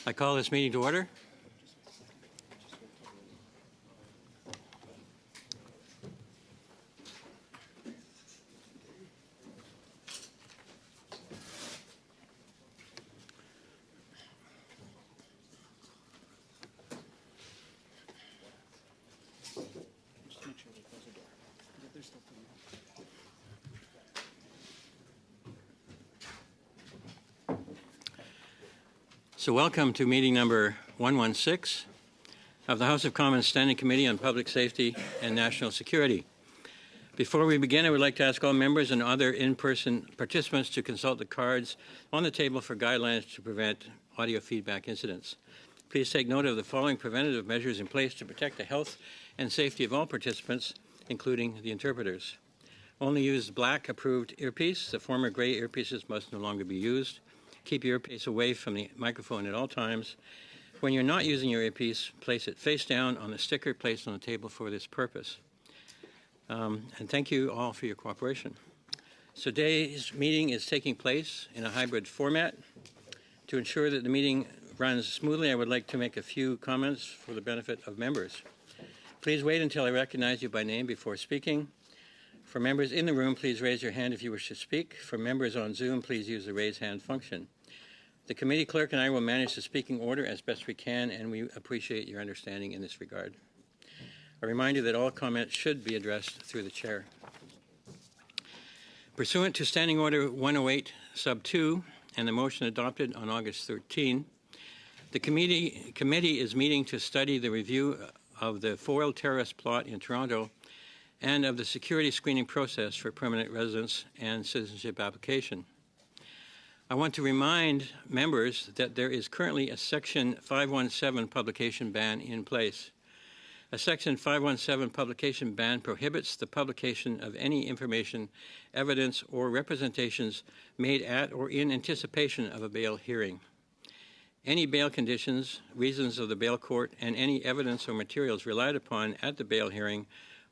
I call this meeting to order. So welcome to meeting number 116 of the House of Commons Standing Committee on Public Safety and National Security. Before we begin, I would like to ask all members and other in-person participants to consult the cards on the table for guidelines to prevent audio feedback incidents. Please take note of the following preventative measures in place to protect the health and safety of all participants, including the interpreters. Only use black approved earpiece. The former gray earpieces must no longer be used. Keep your earpiece away from the microphone at all times. When you're not using your earpiece, place it face down on the sticker placed on the table for this purpose. And thank you all for your cooperation. So today's meeting is taking place in a hybrid format. To ensure that the meeting runs smoothly, I would like to make a few comments for the benefit of members. Please wait until I recognize you by name before speaking. For members in the room, please raise your hand if you wish to speak. For members on Zoom, please use the raise hand function. The committee clerk and I will manage the speaking order as best we can, and we appreciate your understanding in this regard. A reminder that all comments should be addressed through the chair. Pursuant to Standing Order 108, Sub 2, and the motion adopted on August 13, the committee is meeting to study the review of the foiled terrorist plot in Toronto and of the security screening process for permanent residence and citizenship application. I want to remind members that there is currently a Section 517 publication ban in place. A Section 517 publication ban prohibits the publication of any information, evidence, or representations made at or in anticipation of a bail hearing. Any bail conditions, reasons of the bail court, and any evidence or materials relied upon at the bail hearing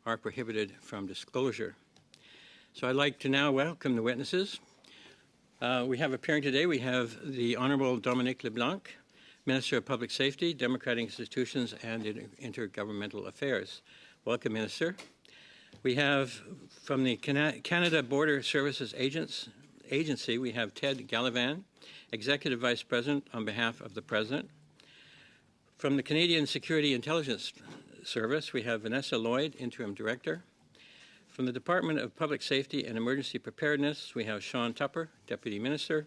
are prohibited from disclosure. So I'd like to now welcome the witnesses. We have appearing today, we have the Honorable Dominic LeBlanc, Minister of Public Safety, Democratic Institutions, and Intergovernmental Affairs. Welcome, Minister. We have from the Canada Border Services Agency, we have Ted Gallivan, Executive Vice President on behalf of the President. From the Canadian Security Intelligence Service, we have Vanessa Lloyd, Interim Director. From the Department of Public Safety and Emergency Preparedness, we have Sean Tupper, Deputy Minister.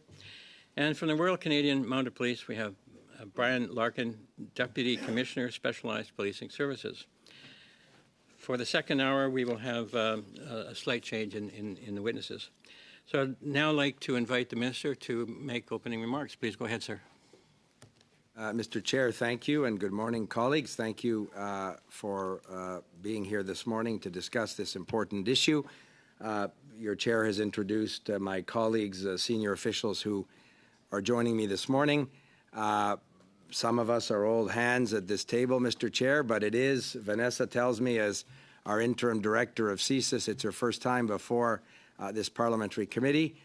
And from the Royal Canadian Mounted Police, we have Brian Larkin, Deputy Commissioner, Specialized Policing Services. For the second hour, we will have a slight change in the witnesses. So I'd now like to invite the Minister to make opening remarks. Please go ahead, sir. Mr. Chair, thank you, and good morning, colleagues. Thank you for being here this morning to discuss this important issue. Your chair has introduced my colleagues, senior officials who are joining me this morning. Some of us are old hands at this table, Mr. Chair, but it is, Vanessa tells me, as our interim director of CSIS, it's her first time before this parliamentary committee.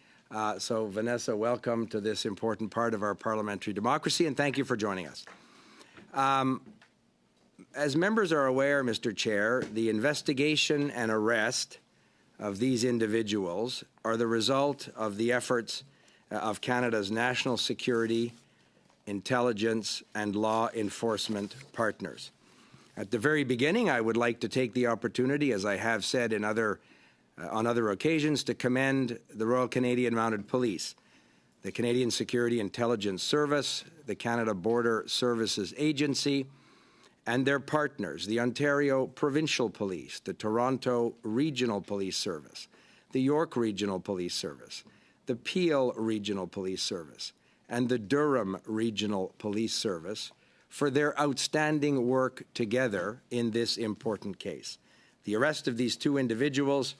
So, Vanessa, welcome to this important part of our parliamentary democracy, and thank you for joining us. As members are aware, Mr. Chair, the investigation and arrest of these individuals are the result of the efforts of Canada's national security, intelligence, and law enforcement partners. At the very beginning, I would like to take the opportunity, as I have said on other occasions, to commend the Royal Canadian Mounted Police, the Canadian Security Intelligence Service, the Canada Border Services Agency, and their partners, the Ontario Provincial Police, the Toronto Regional Police Service, the York Regional Police Service, the Peel Regional Police Service, and the Durham Regional Police Service for their outstanding work together in this important case. The arrest of these two individuals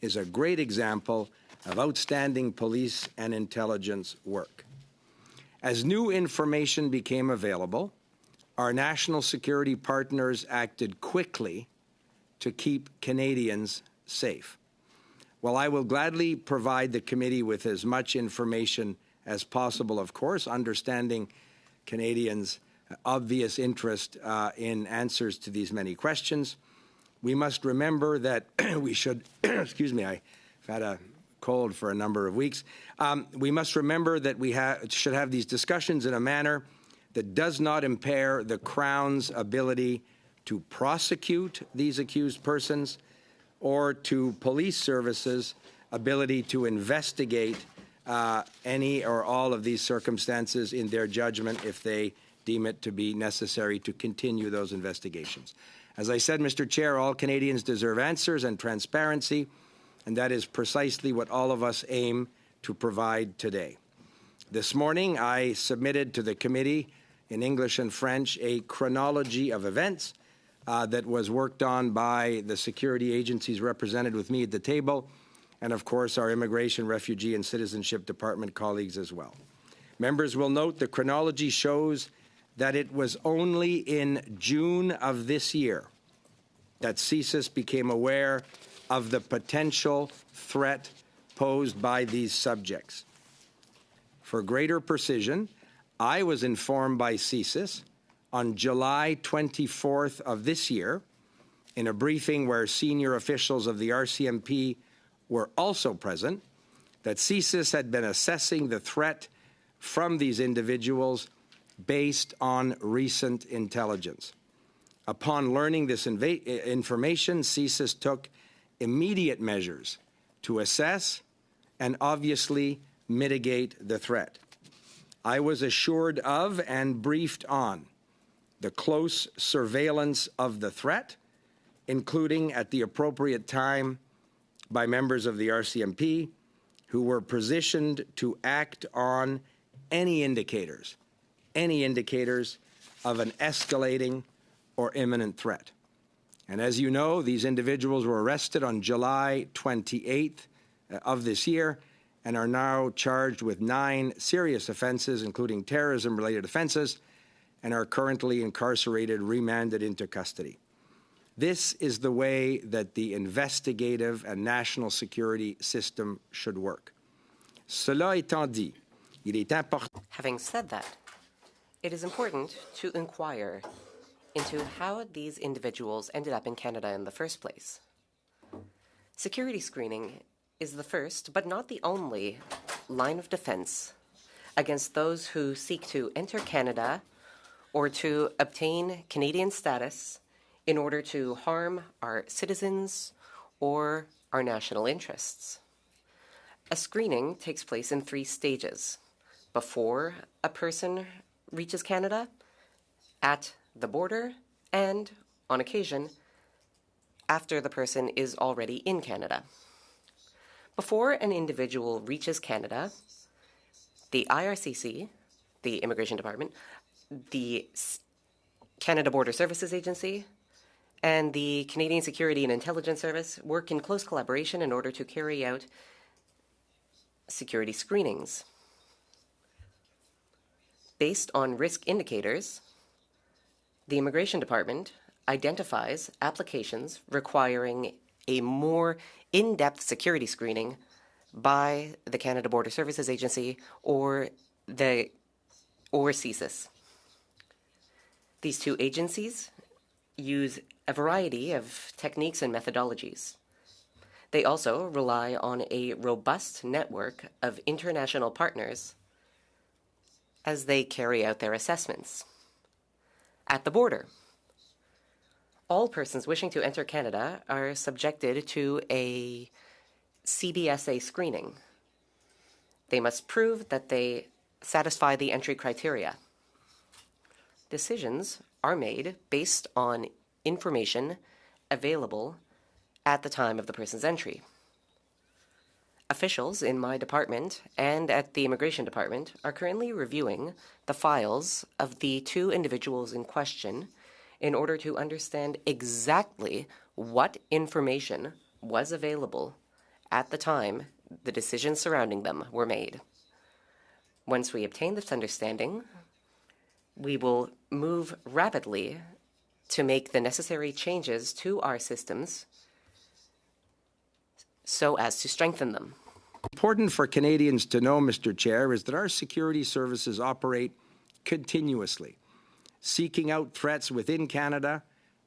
is a great example of outstanding police and intelligence work. As new information became available, our national security partners acted quickly to keep Canadians safe. While I will gladly provide the committee with as much information as possible, of course, understanding Canadians' obvious interest in answers to these many questions. We must remember that we should, excuse me, I've had a cold for a number of weeks. We must remember that we should have these discussions in a manner that does not impair the Crown's ability to prosecute these accused persons or to police services' ability to investigate any or all of these circumstances in their judgment if they deem it to be necessary to continue those investigations. As I said, Mr. Chair, all Canadians deserve answers and transparency, and that is precisely what all of us aim to provide today. This morning, I submitted to the committee in English and French a chronology of events that was worked on by the security agencies represented with me at the table, and of course our Immigration, Refugee and Citizenship Department colleagues as well. Members will note the chronology shows that it was only in June of this year that CSIS became aware of the potential threat posed by these subjects. For greater precision, I was informed by CSIS on July 24th of this year, in a briefing where senior officials of the RCMP were also present, that CSIS had been assessing the threat from these individuals based on recent intelligence. Upon learning this information, CSIS took immediate measures to assess and obviously mitigate the threat. I was assured of and briefed on the close surveillance of the threat, including at the appropriate time by members of the RCMP who were positioned to act on any indicators of an escalating or imminent threat. And as you know, these individuals were arrested on July 28th of this year and are now charged with 9 serious offenses, including terrorism-related offenses, and are currently incarcerated, remanded into custody. This is the way that the investigative and national security system should work. Cela étant dit, il est important. Having said that, it is important to inquire into how these individuals ended up in Canada in the first place. Security screening is the first, but not the only, line of defense against those who seek to enter Canada or to obtain Canadian status in order to harm our citizens or our national interests. A screening takes place in 3 stages: before a person reaches Canada, at the border, and, on occasion, after the person is already in Canada. Before an individual reaches Canada, the IRCC, the Immigration Department, the Canada Border Services Agency, and the Canadian Security and Intelligence Service work in close collaboration in order to carry out security screenings. Based on risk indicators, the Immigration Department identifies applications requiring a more in-depth security screening by the Canada Border Services Agency or CSIS. These 2 agencies use a variety of techniques and methodologies. They also rely on a robust network of international partners as they carry out their assessments. At the border, all persons wishing to enter Canada are subjected to a CBSA screening. They must prove that they satisfy the entry criteria. Decisions are made based on information available at the time of the person's entry. Officials in my department and at the Immigration Department are currently reviewing the files of the 2 individuals in question in order to understand exactly what information was available at the time the decisions surrounding them were made. Once we obtain this understanding, we will move rapidly to make the necessary changes to our systems so as to strengthen them. Important for Canadians to know, Mr. Chair, is that our security services operate continuously, seeking out threats within Canada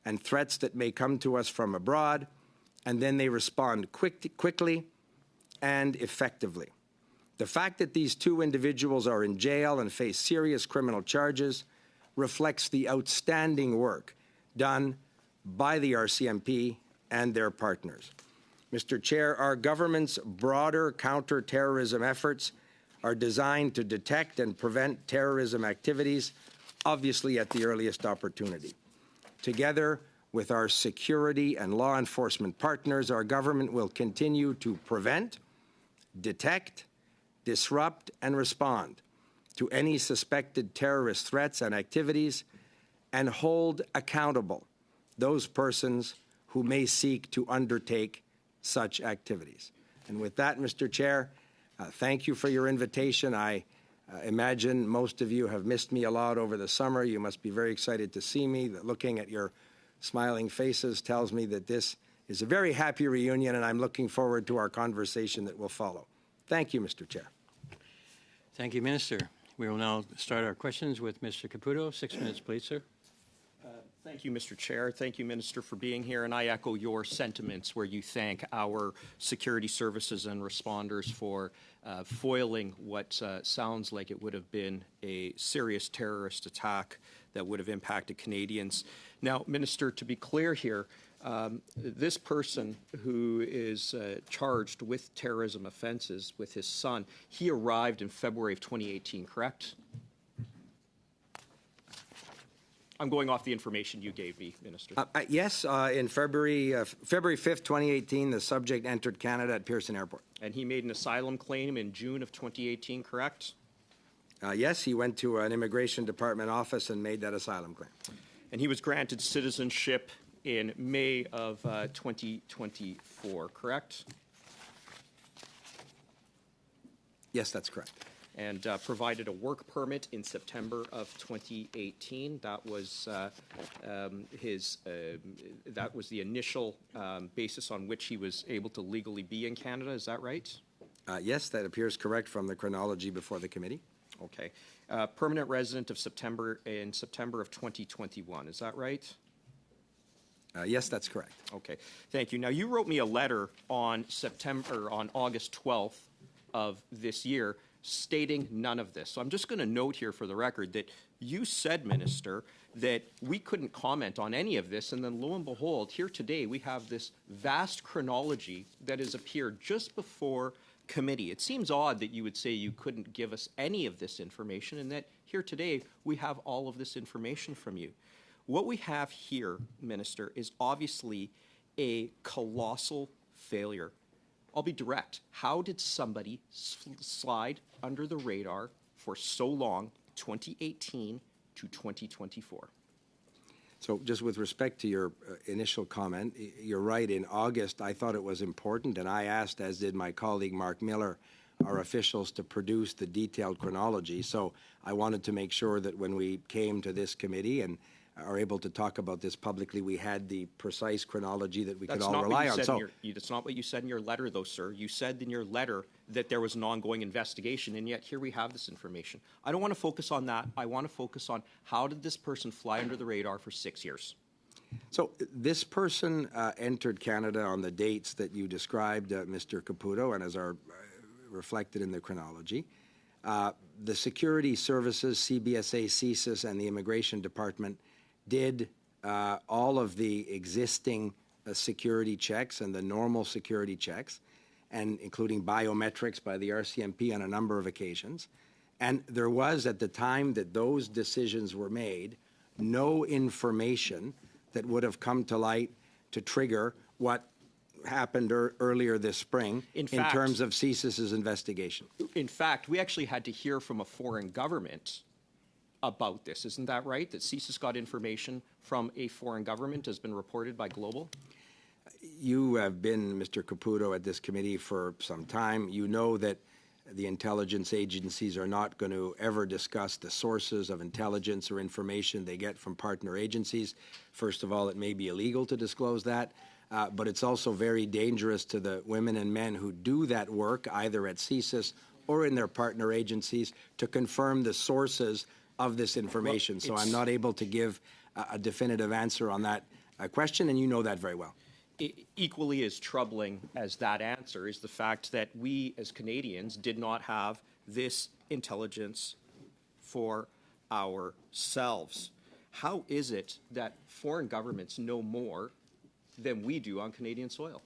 and threats that may come to us from abroad, and then they respond quickly and effectively. The fact that these two individuals are in jail and face serious criminal charges reflects the outstanding work done by the RCMP and their partners. Mr. Chair, our government's broader counter-terrorism efforts are designed to detect and prevent terrorism activities, obviously at the earliest opportunity. Together with our security and law enforcement partners, our government will continue to prevent, detect, disrupt, and respond to any suspected terrorist threats and activities, and hold accountable those persons who may seek to undertake such activities. And with that, Mr. Chair, thank you for your invitation. I imagine most of you have missed me a lot over the summer. You must be very excited to see me. Looking at your smiling faces tells me that this is a very happy reunion, and I'm looking forward to our conversation that will follow. Thank you, Mr. Chair. Thank you, Minister. We will now start our questions with Mr. Caputo. 6 minutes, please, sir. Thank you, Mr. Chair. Thank you, Minister, for being here. And I echo your sentiments where you thank our security services and responders for foiling what sounds like it would have been a serious terrorist attack that would have impacted Canadians. Now, Minister, to be clear here, this person who is charged with terrorism offenses with his son, he arrived in February of 2018, correct? I'm going off the information you gave me, Minister. Yes, in February 5th, 2018, the subject entered Canada at Pearson Airport. And he made an asylum claim in June of 2018, correct? Yes, he went to an immigration department office and made that asylum claim. And he was granted citizenship in May of 2024, correct? Yes, that's correct. And provided a work permit in September of 2018. That was that was the initial basis on which he was able to legally be in Canada. Is that right? Yes, that appears correct from the chronology before the committee. Okay. Permanent resident of September of 2021. Is that right? Yes, that's correct. Okay. Thank you. Now, you wrote me a letter on August 12th of this year stating none of this. So I'm just going to note here for the record that you said, Minister, that we couldn't comment on any of this, and then lo and behold, here today we have this vast chronology that has appeared just before committee. It seems odd that you would say you couldn't give us any of this information, and that here today we have all of this information from you. What we have here, Minister, is obviously a colossal failure. I'll be direct. How did somebody slide under the radar for so long, 2018 to 2024? So just with respect to your initial comment, you're right. In August, I thought it was important, and I asked, as did my colleague Mark Miller, our officials to produce the detailed chronology. So I wanted to make sure that when we came to this committee and are able to talk about this publicly, we had the precise chronology that we could all rely on. That's not what you said in your letter, though, sir. You said in your letter that there was an ongoing investigation, and yet here we have this information. I don't want to focus on that. I want to focus on how did this person fly under the radar for 6 years? So this person entered Canada on the dates that you described, Mr. Caputo, and as are reflected in the chronology. The security services, CBSA, CSIS, and the Immigration Department did all of the existing security checks and the normal security checks, and including biometrics by the RCMP on a number of occasions. And there was, at the time that those decisions were made, no information that would have come to light to trigger what happened earlier this spring in terms of CSIS's investigation. In fact, we actually had to hear from a foreign government about this. Isn't that right? That CSIS got information from a foreign government has been reported by Global? You have been, Mr. Caputo, at this committee for some time. You know that the intelligence agencies are not going to ever discuss the sources of intelligence or information they get from partner agencies. First of all, it may be illegal to disclose that, but it's also very dangerous to the women and men who do that work, either at CSIS or in their partner agencies, to confirm the sources of this information. So I'm it's- not able to give a definitive answer on that question, and you know that very well. Equally as troubling as that answer is the fact that we as Canadians did not have this intelligence for ourselves. How is it that foreign governments know more than we do on Canadian soil?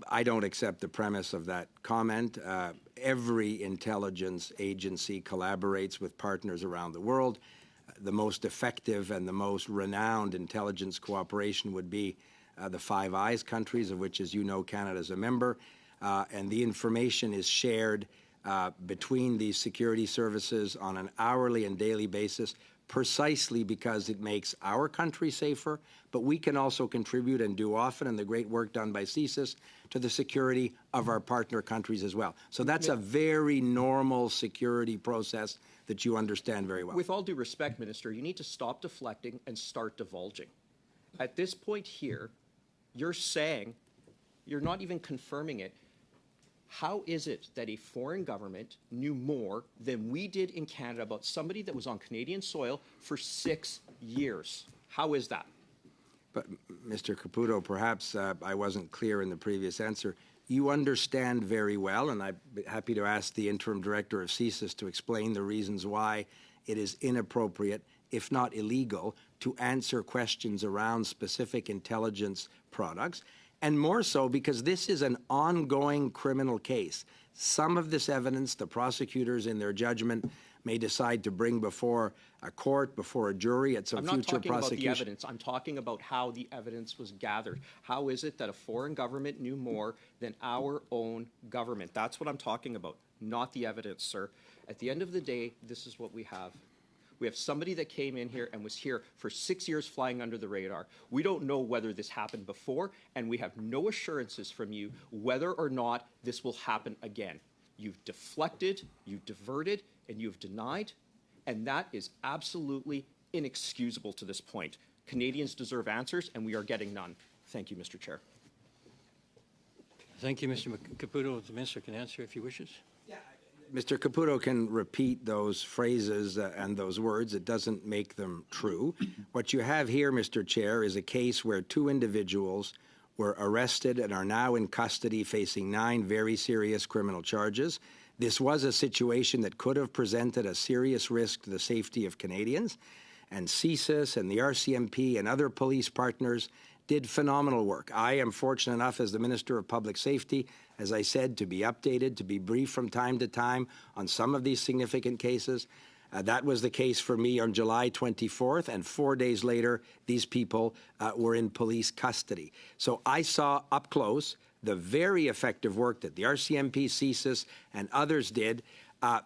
I don't accept the premise of that comment. Every intelligence agency collaborates with partners around the world. The most effective and the most renowned intelligence cooperation would be the Five Eyes countries, of which, as you know, Canada is a member. And the information is shared between these security services on an hourly and daily basis, precisely because it makes our country safer, but we can also contribute and do often, and the great work done by CSIS, to the security of our partner countries as well. So that's a very normal security process that you understand very well. With all due respect, Minister, you need to stop deflecting and start divulging. At this point here, you're saying, you're not even confirming it. How is it that a foreign government knew more than we did in Canada about somebody that was on Canadian soil for 6 years? How is that? But, Mr. Caputo, perhaps I wasn't clear in the previous answer. You understand very well, and I'd be happy to ask the interim director of CSIS to explain the reasons why it is inappropriate, if not illegal, to answer questions around specific intelligence products. And more so because this is an ongoing criminal case. Some of this evidence, the prosecutors in their judgment may decide to bring before a court, before a jury at some future prosecution. I'm not talking about the evidence. I'm talking about how the evidence was gathered. How is it that a foreign government knew more than our own government? That's what I'm talking about, not the evidence, sir. At the end of the day, this is what we have. We have somebody that came in here and was here for 6 years flying under the radar. We don't know whether this happened before, and we have no assurances from you whether or not this will happen again. You've deflected, you've diverted, and you've denied, and that is absolutely inexcusable to this point. Canadians deserve answers, and we are getting none. Thank you, Mr. Chair. Thank you, Mr. Caputo. The minister can answer if he wishes. Mr. Caputo can repeat those phrases and those words. It doesn't make them true. What you have here, Mr. Chair, is a case where two individuals were arrested and are now in custody facing 9 very serious criminal charges. This was a situation that could have presented a serious risk to the safety of Canadians, and CSIS and the RCMP and other police partners did phenomenal work. I am fortunate enough as the Minister of Public Safety, as I said, to be updated, to be briefed from time to time on some of these significant cases. That was the case for me on July 24th, and 4 days later, these people were in police custody. So I saw up close the very effective work that the RCMP, CSIS, and others did.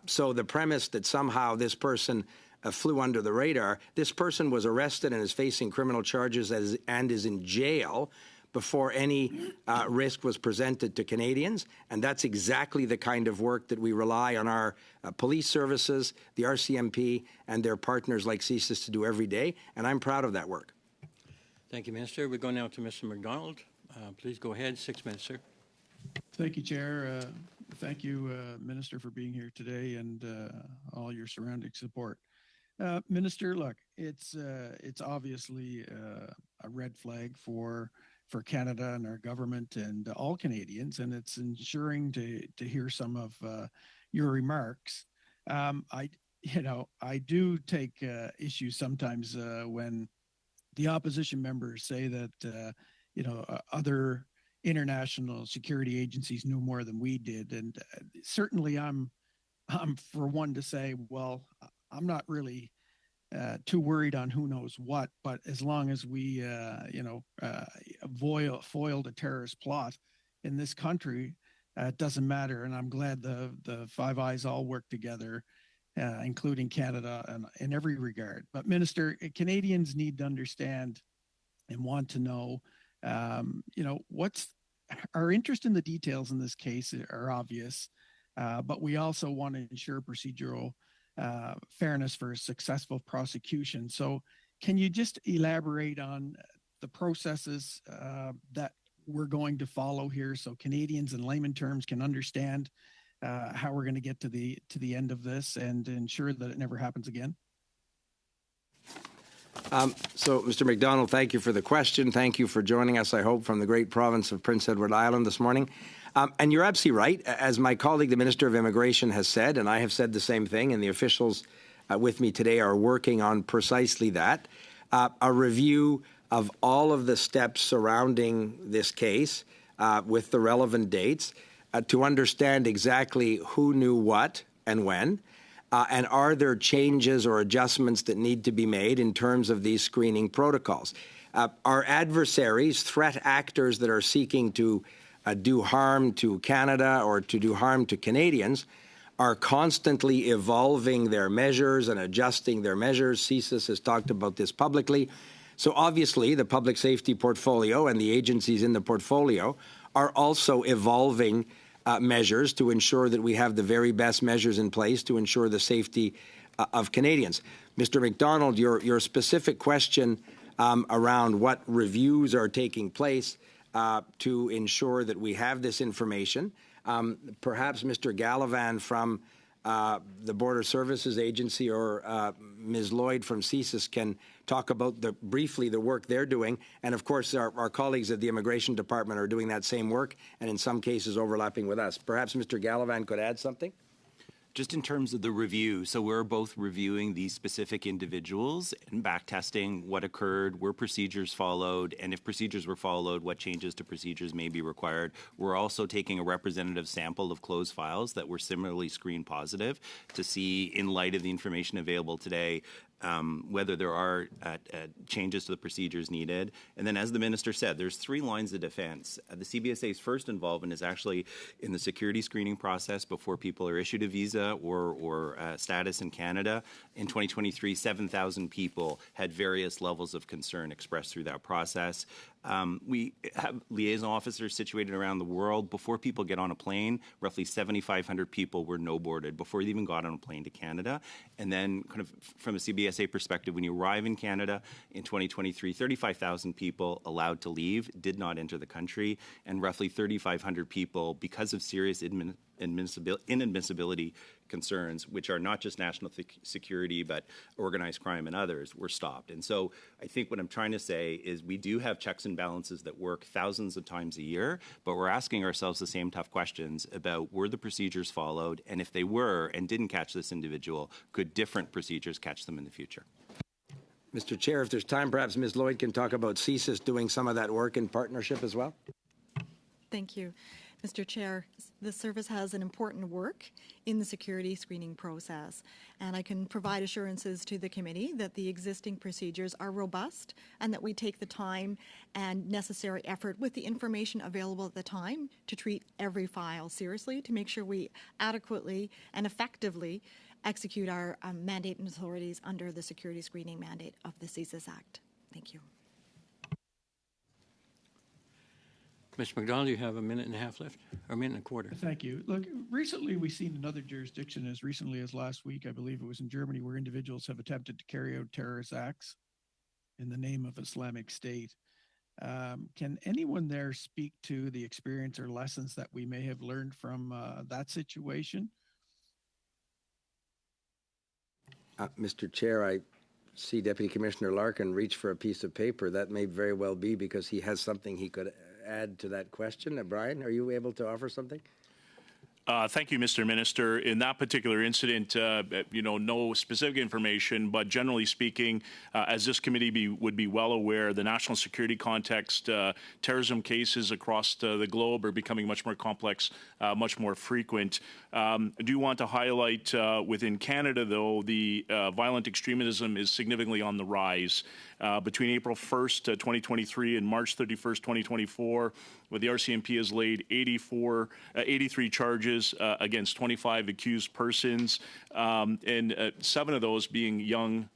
So the premise that somehow this person flew under the radar, this person was arrested and is facing criminal charges and is in jail before any risk was presented to Canadians. And that's exactly the kind of work that we rely on our police services, the RCMP, and their partners like CSIS to do every day. And I'm proud of that work. Thank you, Minister. We go now to Mr. McDonald. Please go ahead. 6 minutes, sir. Thank you, Chair. Thank you, Minister, for being here today and all your surrounding support. Minister, look, it's obviously a red flag for Canada and our government and all Canadians, and it's ensuring to hear some of your remarks. I do take issue sometimes when the opposition members say that other international security agencies knew more than we did, and certainly I'm for one to say, well, I'm not really too worried on who knows what, but as long as we, foiled a terrorist plot in this country, it doesn't matter. And I'm glad the Five Eyes all work together, including Canada, and in every regard. But Minister, Canadians need to understand and want to know, what's our interest in the details in this case are obvious, but we also want to ensure procedural fairness for a successful prosecution. So can you just elaborate on the processes that we're going to follow here so Canadians in layman terms can understand how we're going to get to the end of this and ensure that it never happens again? So, Mr. McDonald, thank you for the question. Thank you for joining us, I hope, from the great province of Prince Edward Island this morning. And you're absolutely right. As my colleague, the Minister of Immigration, has said, and I have said the same thing, and the officials with me today are working on precisely that, a review of all of the steps surrounding this case with the relevant dates to understand exactly who knew what and when. And are there changes or adjustments that need to be made in terms of these screening protocols? Our adversaries, threat actors that are seeking to do harm to Canada or to do harm to Canadians, are constantly evolving their measures and adjusting their measures. CSIS has talked about this publicly. So obviously, the public safety portfolio and the agencies in the portfolio are also evolving measures to ensure that we have the very best measures in place to ensure the safety of Canadians. Mr. McDonald, your specific question around what reviews are taking place to ensure that we have this information. Perhaps Mr. Gallivan from the Border Services Agency or Ms. Lloyd from CSIS can talk about briefly the work they're doing. And of course, our colleagues at the Immigration Department are doing that same work and in some cases overlapping with us. Perhaps Mr. Gallivan could add something? Just in terms of the review, so we're both reviewing these specific individuals and backtesting what occurred, were procedures followed, and if procedures were followed, what changes to procedures may be required. We're also taking a representative sample of closed files that were similarly screened positive to see, in light of the information available today, whether there are changes to the procedures needed. And then, as the minister said, there's 3 lines of defense. The CBSA's first involvement is actually in the security screening process before people are issued a visa or status in Canada. In 2023, 7,000 people had various levels of concern expressed through that process. We have liaison officers situated around the world. Before people get on a plane, roughly 7,500 people were no-boarded before they even got on a plane to Canada. And then, kind of from a CBSA perspective, when you arrive in Canada in 2023, 35,000 people allowed to leave did not enter the country, and roughly 3,500 people, because of serious inadmissibility concerns, which are not just national security, but organized crime and others, were stopped. And so I think what I'm trying to say is we do have checks and balances that work thousands of times a year, but we're asking ourselves the same tough questions about were the procedures followed, and if they were and didn't catch this individual, could different procedures catch them in the future? Mr. Chair, if there's time, perhaps Ms. Lloyd can talk about CSIS doing some of that work in partnership as well. Thank you. Mr. Chair, the service has an important work in the security screening process, and I can provide assurances to the committee that the existing procedures are robust and that we take the time and necessary effort with the information available at the time to treat every file seriously, to make sure we adequately and effectively execute our mandate and authorities under the security screening mandate of the CSIS Act. Thank you. Mr. McDonald, you have a minute and a half left, or a minute and a quarter. Thank you. Look, recently we've seen another jurisdiction, as recently as last week, I believe it was in Germany, where individuals have attempted to carry out terrorist acts in the name of Islamic State. Can anyone there speak to the experience or lessons that we may have learned from that situation? Mr. Chair, I see Deputy Commissioner Larkin reach for a piece of paper. That may very well be because he has something he could add to that question. Brian, are you able to offer something? Thank you, Mr. Minister. In that particular incident, no specific information, but generally speaking, as this committee would be well aware, the national security context, terrorism cases across the globe are becoming much more complex, much more frequent. I do want to highlight within Canada, though, the violent extremism is significantly on the rise. Between April 1st, 2023 and March 31st, 2024, where the RCMP has laid 83 charges against 25 accused persons, and 7 of those being young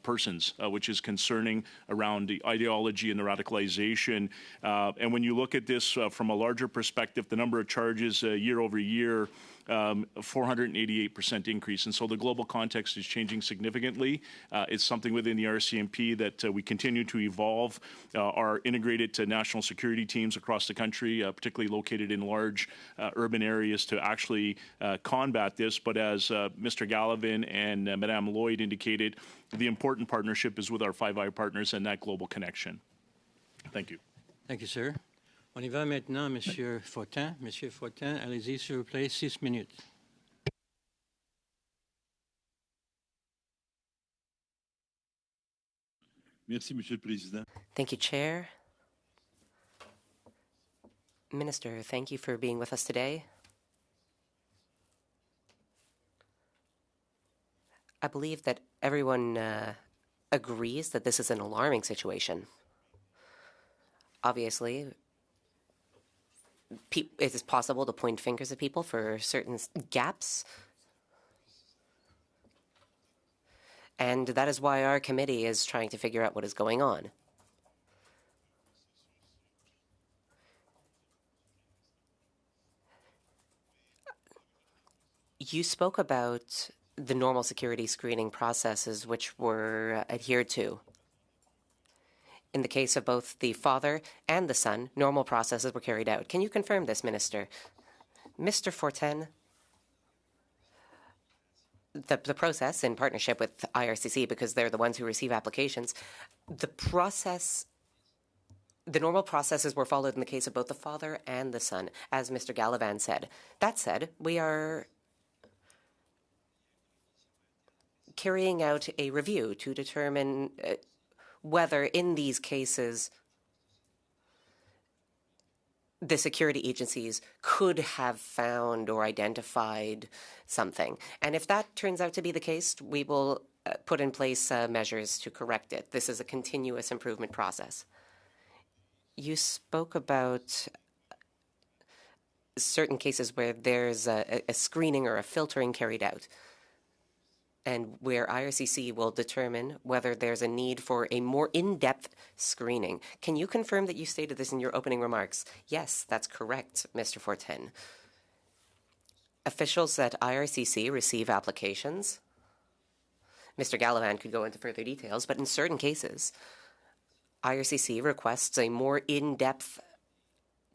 persons, which is concerning around the ideology and the radicalization. And when you look at this from a larger perspective, the number of charges year over year a 488% increase. And so the global context is changing significantly. It's something within the RCMP that we continue to evolve our integrated national security teams across the country, particularly located in large urban areas, to actually combat this. But as Mr. Gallivan and Madame Lloyd indicated, the important partnership is with our Five Eye partners and that global connection. Thank you. Thank you, sir. On y va maintenant, Monsieur Fortin. Monsieur Fortin, allez-y, s'il vous plaît, 6 minutes. Merci, Monsieur le Président. Thank you, Chair. Minister, thank you for being with us today. I believe that everyone agrees that this is an alarming situation. Obviously, it is possible to point fingers at people for certain gaps. And that is why our committee is trying to figure out what is going on. You spoke about the normal security screening processes which were adhered to. In the case of both the father and the son, normal processes were carried out. Can you confirm this, Minister? Mr. Fortin, the process in partnership with IRCC, because they're the ones who receive applications, the normal processes were followed in the case of both the father and the son, as Mr. Gallivan said. That said, we are carrying out a review to determine whether in these cases the security agencies could have found or identified something. And if that turns out to be the case, we will put in place measures to correct it. This is a continuous improvement process. You spoke about certain cases where there's a screening or a filtering carried out, and where IRCC will determine whether there's a need for a more in-depth screening. Can you confirm that you stated this in your opening remarks? Yes, that's correct, Mr. Fortin. Officials at IRCC receive applications. Mr. Gallivan could go into further details, but in certain cases, IRCC requests a more in-depth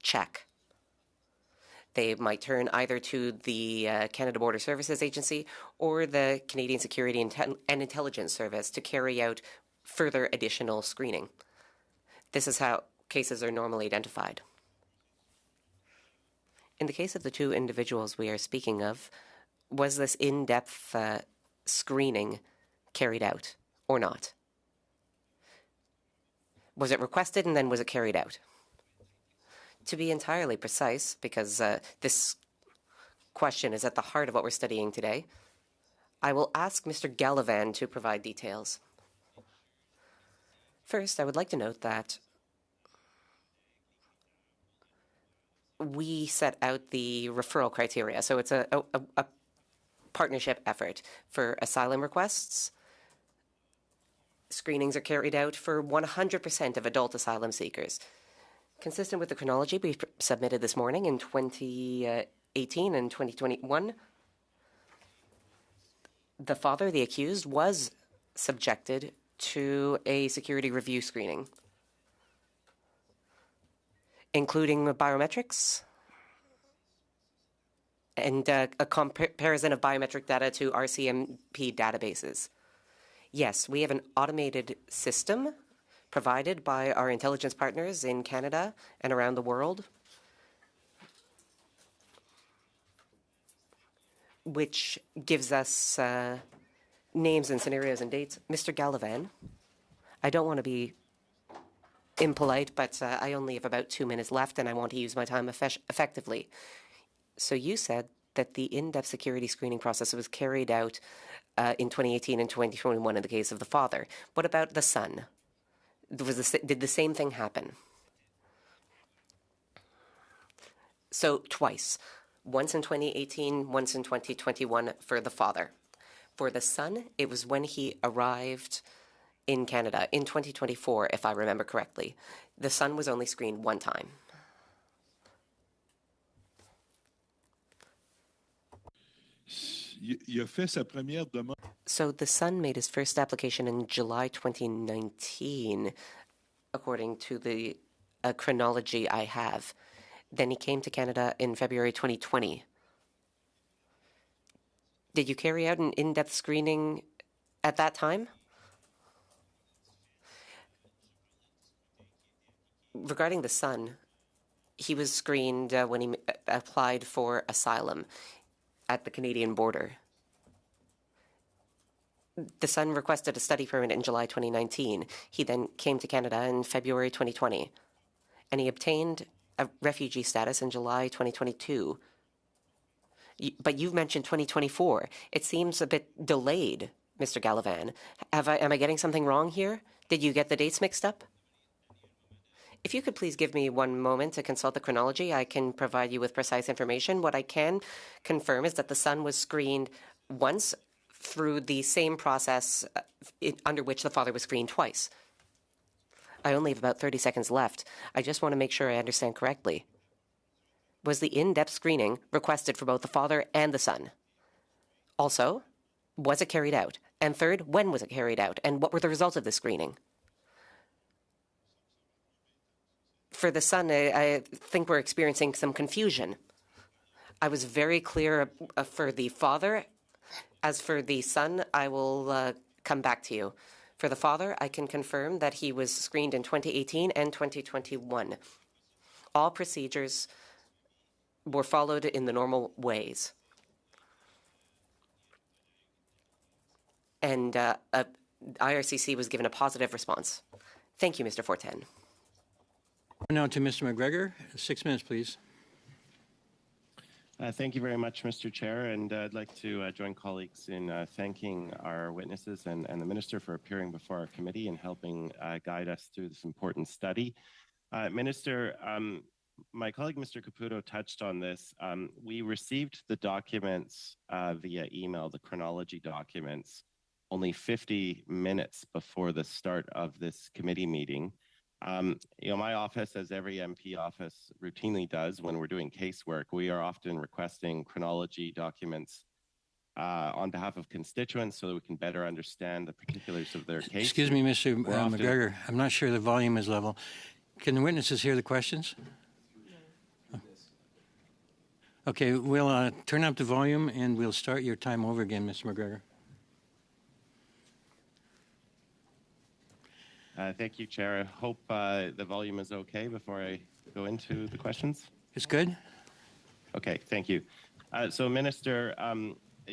check. They might turn either to the Canada Border Services Agency or the Canadian Security and Intelligence Service to carry out further additional screening. This is how cases are normally identified. In the case of the two individuals we are speaking of, was this in-depth screening carried out or not? Was it requested and then was it carried out? To be entirely precise, because this question is at the heart of what we're studying today, I will ask Mr. Gallivan to provide details. First, I would like to note that we set out the referral criteria. So it's a partnership effort for asylum requests. Screenings are carried out for 100% of adult asylum seekers. Consistent with the chronology we submitted this morning in 2018 and 2021, the father, the accused, was subjected to a security review screening, including biometrics and a comparison of biometric data to RCMP databases. Yes, we have an automated system provided by our intelligence partners in Canada and around the world, which gives us names and scenarios and dates. Mr. Gallivan, I don't want to be impolite, but I only have about 2 minutes left and I want to use my time effectively. So you said that the in-depth security screening process was carried out in 2018 and 2021 in the case of the father. What about the son? Did the same thing happen? So twice, once in 2018, once in 2021 for the father. For the son, it was when he arrived in Canada in 2024, if I remember correctly. The son was only screened one time. il a fait sa première demande. So the son made his first application in July 2019, according to the chronology I have. Then he came to Canada in February 2020. Did you carry out an in-depth screening at that time? Regarding the son, he was screened when he applied for asylum at the Canadian border. The son requested a study permit in July 2019. He then came to Canada in February 2020, and he obtained a refugee status in July 2022. But you've mentioned 2024. It seems a bit delayed, Mr. Gallivan. Am I getting something wrong here? Did you get the dates mixed up? If you could please give me one moment to consult the chronology, I can provide you with precise information. What I can confirm is that the son was screened once through the same process under which the father was screened twice. I only have about 30 seconds left. I just want to make sure I understand correctly. Was the in-depth screening requested for both the father and the son? Also, was it carried out? And third, when was it carried out? And what were the results of the screening? For the son, I think we're experiencing some confusion. I was very clear for the father. As for the son, I will come back to you. For the father, I can confirm that he was screened in 2018 and 2021. All procedures were followed in the normal ways. And IRCC was given a positive response. Thank you, Mr. Fortin. Now to Mr. McGregor. 6 minutes, please. Thank you very much, Mr. Chair, and I'd like to join colleagues in thanking our witnesses and the Minister for appearing before our committee and helping guide us through this important study. Minister, my colleague Mr. Caputo touched on this. We received the documents via email, the chronology documents, only 50 minutes before the start of this committee meeting. My office, as every MP office routinely does when we're doing casework, we are often requesting chronology documents on behalf of constituents so that we can better understand the particulars of their case. Excuse me, Mr. McGregor. I'm not sure the volume is level. Can the witnesses hear the questions? Okay, we'll turn up the volume and we'll start your time over again, Mr. McGregor. Thank you, Chair. I hope the volume is okay before I go into the questions. It's good? Okay, thank you. So, Minister,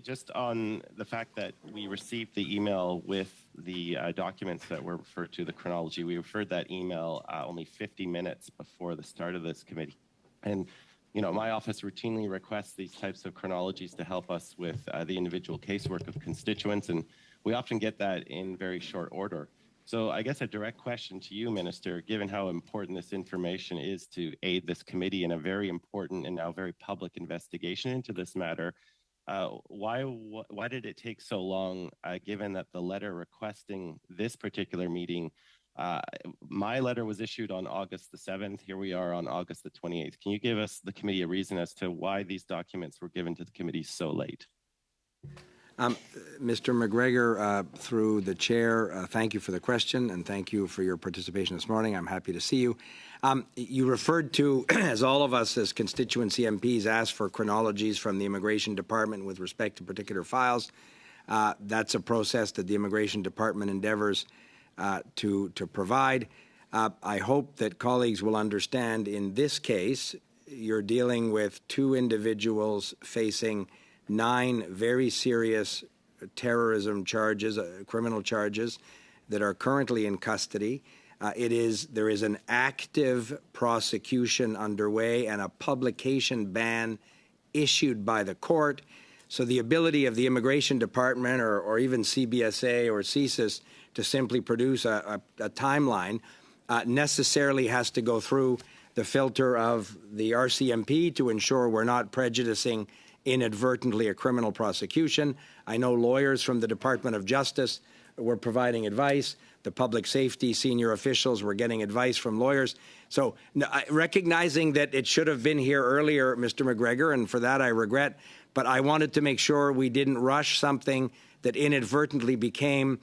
just on the fact that we received the email with the documents that were referred to, the chronology, we referred that email only 50 minutes before the start of this committee. And, my office routinely requests these types of chronologies to help us with the individual casework of constituents, and we often get that in very short order. So I guess a direct question to you, Minister, given how important this information is to aid this committee in a very important and now very public investigation into this matter, why did it take so long, given that the letter requesting this particular meeting, my letter was issued on August the 7th. Here we are on August the 28th. Can you give us, the committee, a reason as to why these documents were given to the committee so late? Mr. McGregor, through the chair, thank you for the question and thank you for your participation this morning. I'm happy to see you. You referred to, as all of us as constituency MPs ask for chronologies from the Immigration Department with respect to particular files. That's a process that the Immigration Department endeavors to provide. I hope that colleagues will understand in this case, you're dealing with two individuals facing 9 very serious terrorism charges, criminal charges that are currently in custody. There is an active prosecution underway and a publication ban issued by the court. So the ability of the Immigration Department or even CBSA or CSIS to simply produce a timeline necessarily has to go through the filter of the RCMP to ensure we're not prejudicing inadvertently a criminal prosecution. I know lawyers from the Department of Justice were providing advice. The public safety senior officials were getting advice from lawyers. So recognizing that it should have been here earlier, Mr. McGregor, and for that I regret, but I wanted to make sure we didn't rush something that inadvertently became,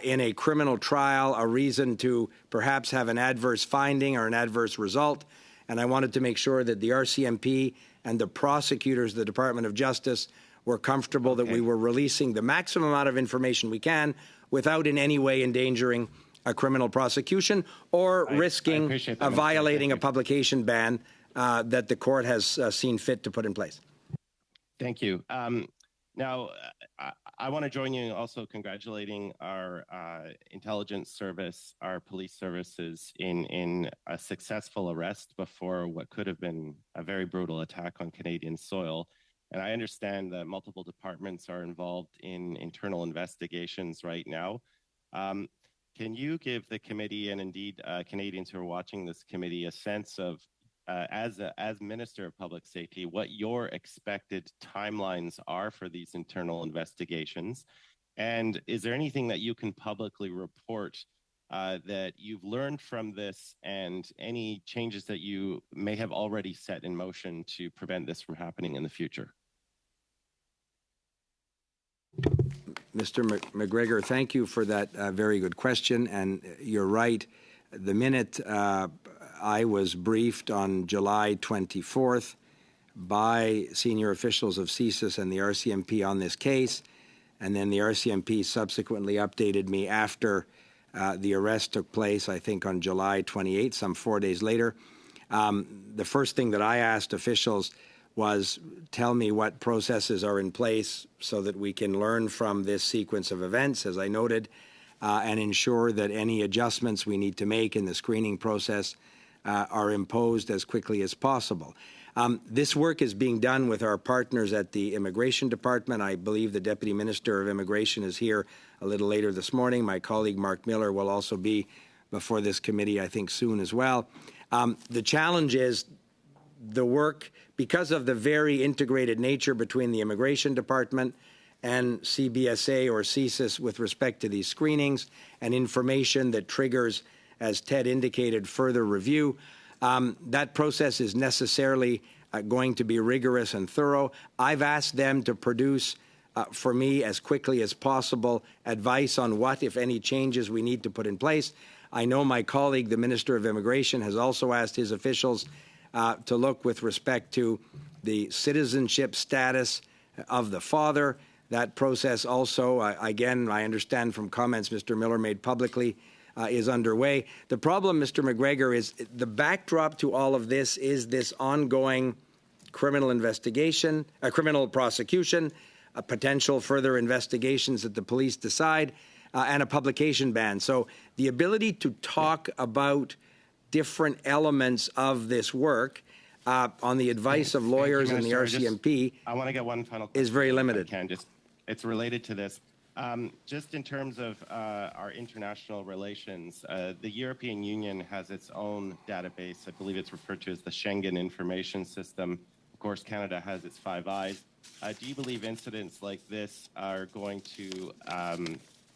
in a criminal trial, a reason to perhaps have an adverse finding or an adverse result. And I wanted to make sure that the RCMP and the prosecutors, the Department of Justice, were comfortable that we were releasing the maximum amount of information we can without in any way endangering a criminal prosecution or risking violating a publication ban that the court has seen fit to put in place. Thank you. Now, I want to join you in also congratulating our intelligence service, our police services in a successful arrest before what could have been a very brutal attack on Canadian soil. And I understand that multiple departments are involved in internal investigations right now. Can you give the committee and indeed Canadians who are watching this committee a sense of, as Minister of Public Safety, what your expected timelines are for these internal investigations? And is there anything that you can publicly report that you've learned from this and any changes that you may have already set in motion to prevent this from happening in the future? Mr. McGregor, thank you for that very good question. And you're right. The minute I was briefed on July 24th by senior officials of CSIS and the RCMP on this case, and then the RCMP subsequently updated me after the arrest took place, I think on July 28th, some 4 days later. The first thing that I asked officials was, tell me what processes are in place so that we can learn from this sequence of events, as I noted, and ensure that any adjustments we need to make in the screening process are imposed as quickly as possible. This work is being done with our partners at the Immigration Department. I believe the Deputy Minister of Immigration is here a little later this morning. My colleague Mark Miller will also be before this committee, I think, soon as well. The challenge is the work, because of the very integrated nature between the Immigration Department and CBSA or CSIS with respect to these screenings and information that triggers, as Ted indicated, further review. That process is necessarily going to be rigorous and thorough. I've asked them to produce for me as quickly as possible advice on what, if any, changes we need to put in place. I know my colleague, the Minister of Immigration, has also asked his officials to look with respect to the citizenship status of the father. That process also, again, I understand from comments Mr. Miller made publicly, is underway. The problem, Mr. McGregor, is the backdrop to all of this is this ongoing criminal investigation, criminal prosecution, potential further investigations that the police decide, and a publication ban. So the ability to talk about different elements of this work on the advice of lawyers and the RCMP I want to get one final is very limited. It's related to this. Just in terms of our international relations, the European Union has its own database. I believe it's referred to as the Schengen Information System. Of course, Canada has its Five Eyes. Do you believe incidents like this are going to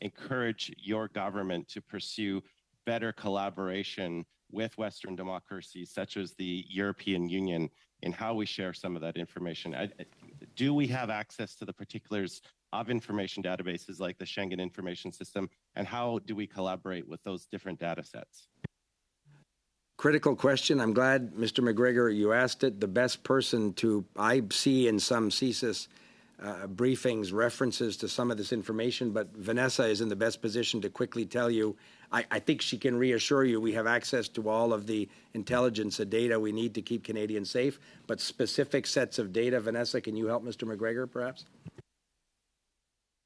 encourage your government to pursue better collaboration with Western democracies, such as the European Union, in how we share some of that information? Do we have access to the particulars of information databases like the Schengen Information System, and how do we collaborate with those different data sets? Critical question. I'm glad, Mr. McGregor, you asked it. The best person to, I see in some CSIS briefings references to some of this information, but Vanessa is in the best position to quickly tell you. I think she can reassure you we have access to all of the intelligence and data we need to keep Canadians safe, but specific sets of data. Vanessa, can you help Mr. McGregor, perhaps?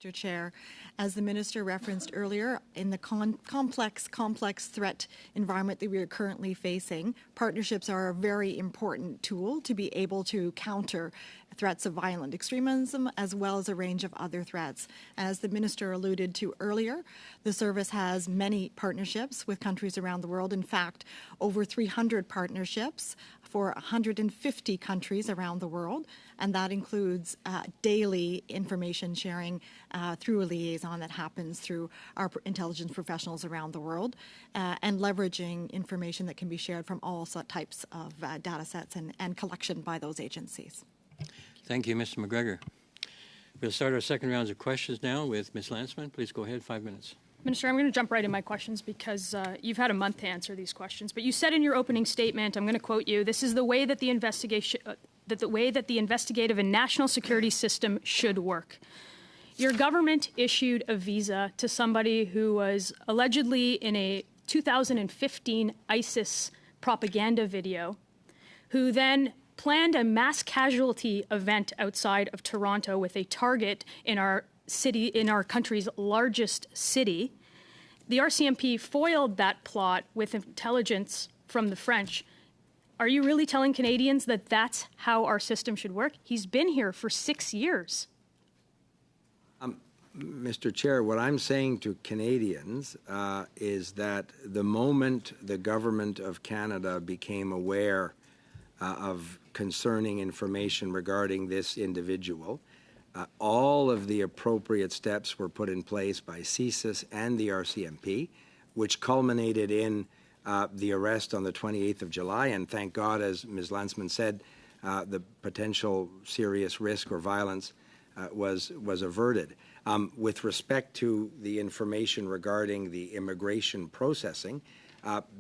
Mr. Chair, as the Minister referenced earlier, in the complex threat environment that we are currently facing, partnerships are a very important tool to be able to counter threats of violent extremism as well as a range of other threats. As the Minister alluded to earlier, the service has many partnerships with countries around the world. In fact, over 300 partnerships for 150 countries around the world, and that includes daily information sharing through a liaison that happens through our intelligence professionals around the world, and leveraging information that can be shared from all types of data sets and collection by those agencies. Thank you, Mr. McGregor. We'll start our second rounds of questions now with Ms. Landsman. Please go ahead, 5 minutes. Minister, I'm going to jump right in my questions because you've had a month to answer these questions. But you said in your opening statement, I'm going to quote you, "This is the way that the investigative and national security system should work." Your government issued a visa to somebody who was allegedly in a 2015 ISIS propaganda video, who then planned a mass casualty event outside of Toronto with a target in our city, in our country's largest city. The RCMP foiled that plot with intelligence from the French. Are you really telling Canadians that that's how our system should work? He's been here for 6 years. Mr. Chair, what I'm saying to Canadians is that the moment the government of Canada became aware of concerning information regarding this individual, all of the appropriate steps were put in place by CSIS and the RCMP, which culminated in the arrest on the 28th of July. And thank God, as Ms. Landsman said, the potential serious risk or violence was averted. With respect to the information regarding the immigration processing,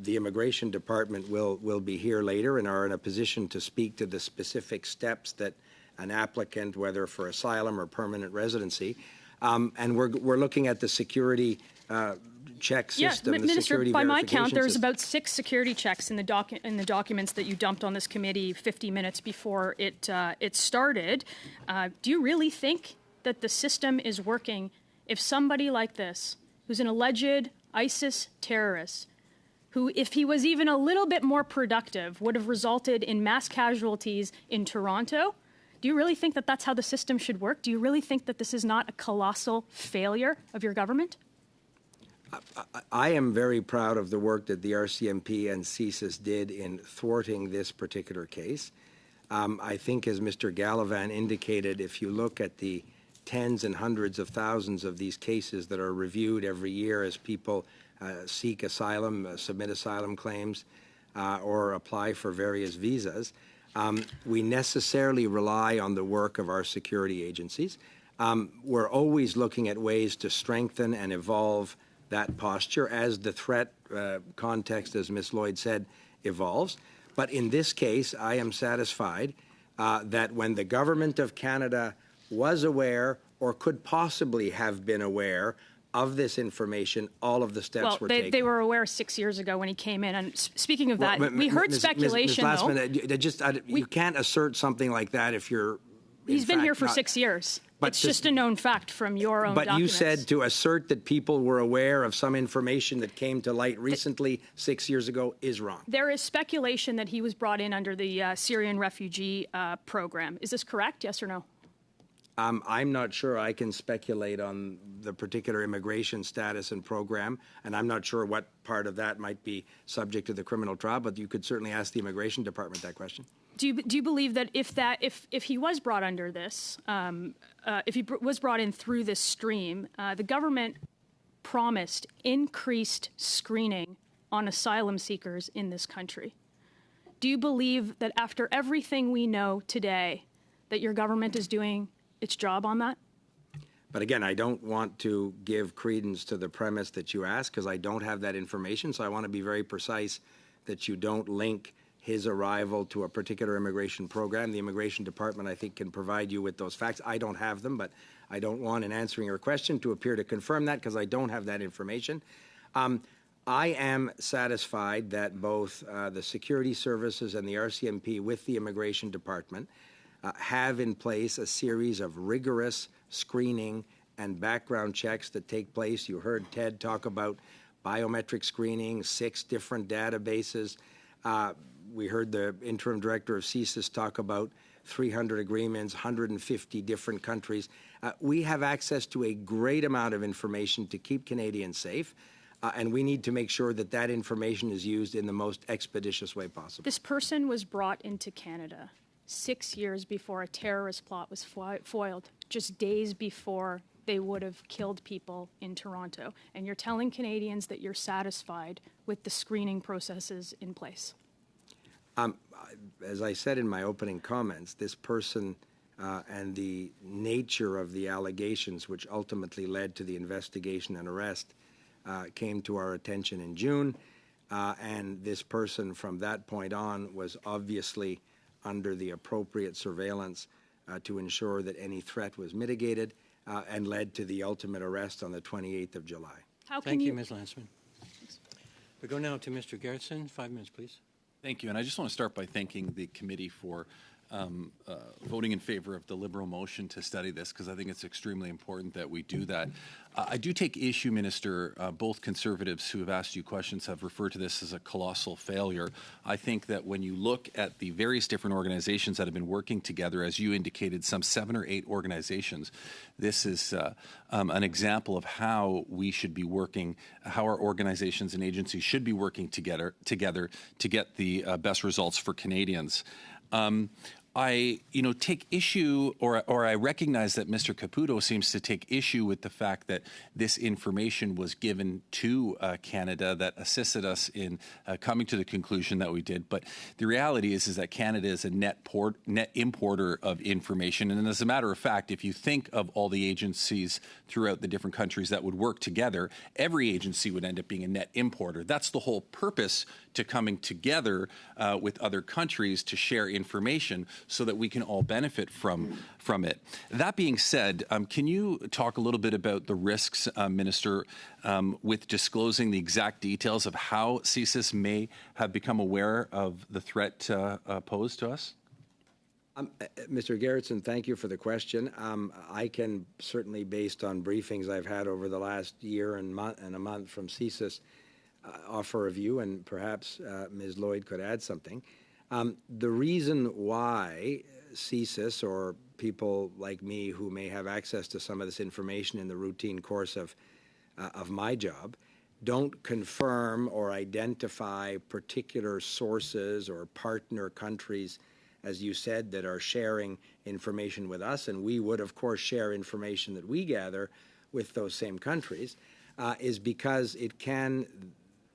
the Immigration Department will be here later and are in a position to speak to the specific steps that an applicant, whether for asylum or permanent residency, and we're looking at the security check system. Yeah, the Minister, security by my count, verification there's system. about 6 security checks in the documents that you dumped on this committee 50 minutes before it started. Do you really think that the system is working if somebody like this, who's an alleged ISIS terrorist, who, if he was even a little bit more productive, would have resulted in mass casualties in Toronto? Do you really think that that's how the system should work? Do you really think that this is not a colossal failure of your government? I am very proud of the work that the RCMP and CSIS did in thwarting this particular case. I think, as Mr. Gallivan indicated, if you look at the tens and hundreds of thousands of these cases that are reviewed every year as people seek asylum, submit asylum claims, or apply for various visas, we necessarily rely on the work of our security agencies. We're always looking at ways to strengthen and evolve that posture as the threat context, as Ms. Lloyd said, evolves. But in this case, I am satisfied that when the Government of Canada was aware or could possibly have been aware of this information, all of the steps were taken. They were aware 6 years ago when he came in. And speaking of that, we heard speculation, Ms. though. Glassman, you can't assert something like that if you're He's been here for 6 years. It's just a known fact from your own documents. But you said to assert that people were aware of some information that came to light recently 6 years ago is wrong. There is speculation that he was brought in under the Syrian refugee program. Is this correct, yes or no? I'm not sure I can speculate on the particular immigration status and program, and I'm not sure what part of that might be subject to the criminal trial, but you could certainly ask the Immigration Department that question. Do you believe that if he was brought under this, if he was brought in through this stream, the government promised increased screening on asylum seekers in this country? Do you believe that after everything we know today, that your government is doing its job on that? But again, I don't want to give credence to the premise that you ask because I don't have that information, so I want to be very precise that you don't link his arrival to a particular immigration program. The Immigration Department, I think, can provide you with those facts. I don't have them, but I don't want, in answering your question, to appear to confirm that because I don't have that information. I am satisfied that both the security services and the RCMP with the Immigration Department have in place a series of rigorous screening and background checks that take place. You heard Ted talk about biometric screening, 6 different databases. We heard the interim director of CSIS talk about 300 agreements, 150 different countries. We have access to a great amount of information to keep Canadians safe, and we need to make sure that that information is used in the most expeditious way possible. This person was brought into Canada 6 years before a terrorist plot was foiled, just days before they would have killed people in Toronto. And you're telling Canadians that you're satisfied with the screening processes in place. As I said in my opening comments, this person and the nature of the allegations which ultimately led to the investigation and arrest came to our attention in June. And this person from that point on was obviously under the appropriate surveillance to ensure that any threat was mitigated and led to the ultimate arrest on the 28th of July. How can Thank you, Ms. Lansman. We go now to Mr. Gerritsen. 5 minutes, please. Thank you. And I just want to start by thanking the committee for voting in favor of the Liberal motion to study this, because I think it's extremely important that we do that. I do take issue, Minister, both Conservatives who have asked you questions have referred to this as a colossal failure. I think that when you look at the various different organizations that have been working together, as you indicated, some 7 or 8 organizations, this is an example of how we should be working, how our organizations and agencies should be working together to get the best results for Canadians. I take issue, or I recognize that Mr. Caputo seems to take issue with the fact that this information was given to Canada that assisted us in coming to the conclusion that we did. But the reality is that Canada is a net importer of information. And as a matter of fact, if you think of all the agencies throughout the different countries that would work together, every agency would end up being a net importer. That's the whole purpose to coming together with other countries to share information so that we can all benefit from it. That being said, can you talk a little bit about the risks, Minister, with disclosing the exact details of how CSIS may have become aware of the threat posed to us? Mr. Gerritsen, thank you for the question. I can certainly, based on briefings I've had over the last year and a month from CSIS, offer a view, and perhaps Ms. Lloyd could add something. The reason why CSIS, or people like me who may have access to some of this information in the routine course of my job, don't confirm or identify particular sources or partner countries, as you said, that are sharing information with us, and we would, of course, share information that we gather with those same countries, is because it can,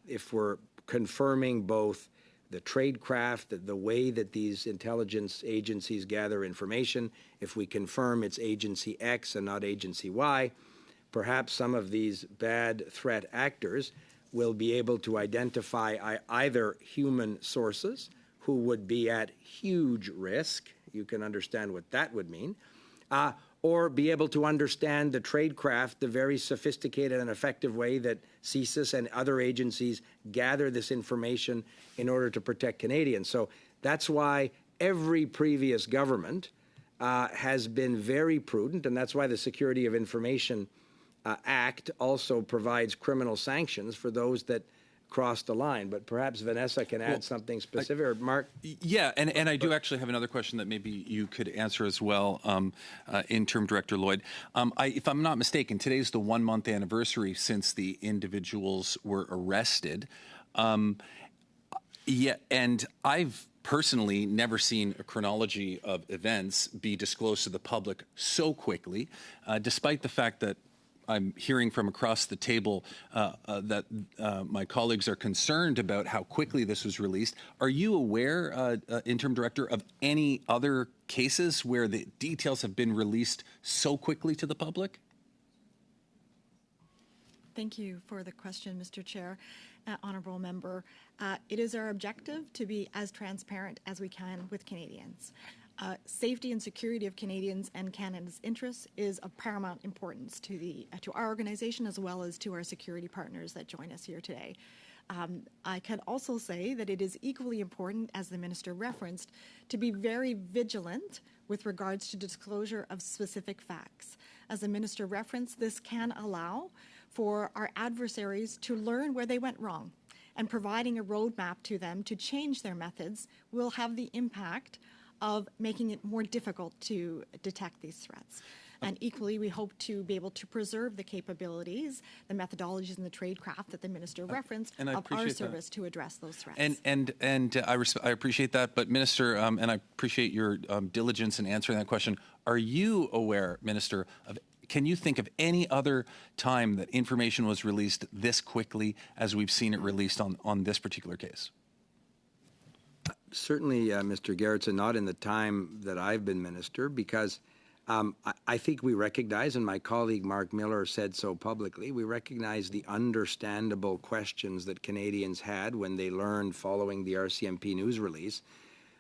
if we're confirming both the tradecraft, the way that these intelligence agencies gather information, if we confirm it's agency X and not agency Y, perhaps some of these bad threat actors will be able to identify either human sources who would be at huge risk, you can understand what that would mean, or be able to understand the tradecraft, the very sophisticated and effective way that CSIS and other agencies gather this information in order to protect Canadians. So that's why every previous government has been very prudent, and that's why the Security of Information Act also provides criminal sanctions for those that cross the line. But perhaps Vanessa can add something specific, or Mark? Yeah, and I do actually have another question that maybe you could answer as well, Interim Director Lloyd. If I'm not mistaken, today's the 1-month anniversary since the individuals were arrested. Yeah, and I've personally never seen a chronology of events be disclosed to the public so quickly, despite the fact that I'm hearing from across the table that my colleagues are concerned about how quickly this was released. Are you aware, Interim Director, of any other cases where the details have been released so quickly to the public? Thank you for the question, Mr. Chair. Honourable Member, it is our objective to be as transparent as we can with Canadians. Safety and security of Canadians and Canada's interests is of paramount importance to our organization as well as to our security partners that join us here today. I can also say that it is equally important, as the Minister referenced, to be very vigilant with regards to disclosure of specific facts. As the Minister referenced, this can allow for our adversaries to learn where they went wrong, and providing a roadmap to them to change their methods will have the impact of making it more difficult to detect these threats. And equally, we hope to be able to preserve the capabilities, the methodologies, and the tradecraft that the Minister referenced of our service to address those threats. And I appreciate that, but Minister, and I appreciate your diligence in answering that question. Are you aware, Minister, can you think of any other time that information was released this quickly as we've seen it released on this particular case? certainly, Mr. Gerritsen, not in the time that I've been minister, because I think we recognize, and my colleague Mark Miller said so publicly, we recognize the understandable questions that Canadians had when they learned following the RCMP news release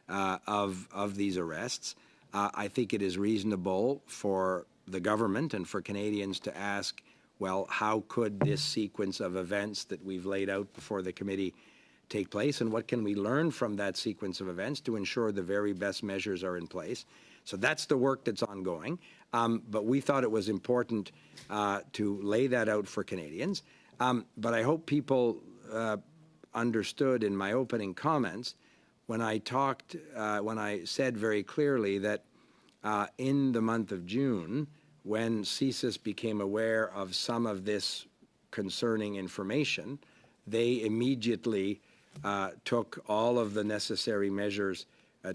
of these arrests. I think it is reasonable for the government and for Canadians to ask, well, how could this sequence of events that we've laid out before the committee take place, and what can we learn from that sequence of events to ensure the very best measures are in place? So that's the work that's ongoing. But we thought it was important to lay that out for Canadians. But I hope people understood in my opening comments when I talked, when I said very clearly that in the month of June, when CSIS became aware of some of this concerning information, they immediately took all of the necessary measures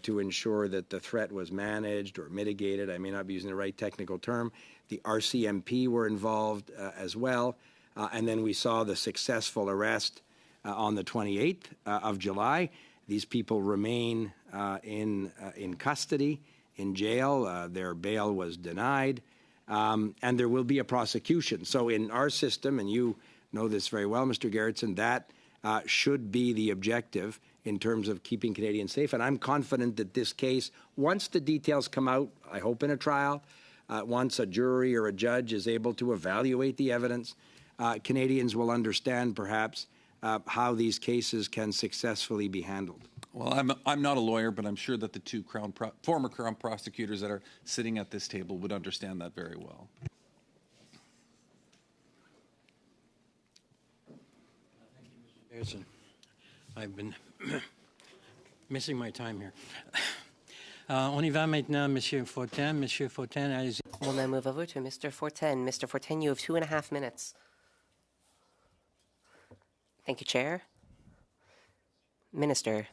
to ensure that the threat was managed or mitigated. I may not be using the right technical term. The RCMP were involved as well. And then we saw the successful arrest on the 28th of July. These people remain in custody, in jail. Their bail was denied. And there will be a prosecution. So in our system, and you know this very well, Mr. Gerritsen, that should be the objective in terms of keeping Canadians safe. And I'm confident that this case, once the details come out, I hope in a trial, once a jury or a judge is able to evaluate the evidence, Canadians will understand perhaps how these cases can successfully be handled. Well, I'm not a lawyer, but I'm sure that the two former Crown prosecutors that are sitting at this table would understand that very well. I've been missing my time here. On y va maintenant, Monsieur Fortin. Monsieur Fortin, allez-y. We'll now move over to Mr. Fortin. Mr. Fortin, you have 2.5 minutes. Thank you, Chair. Minister,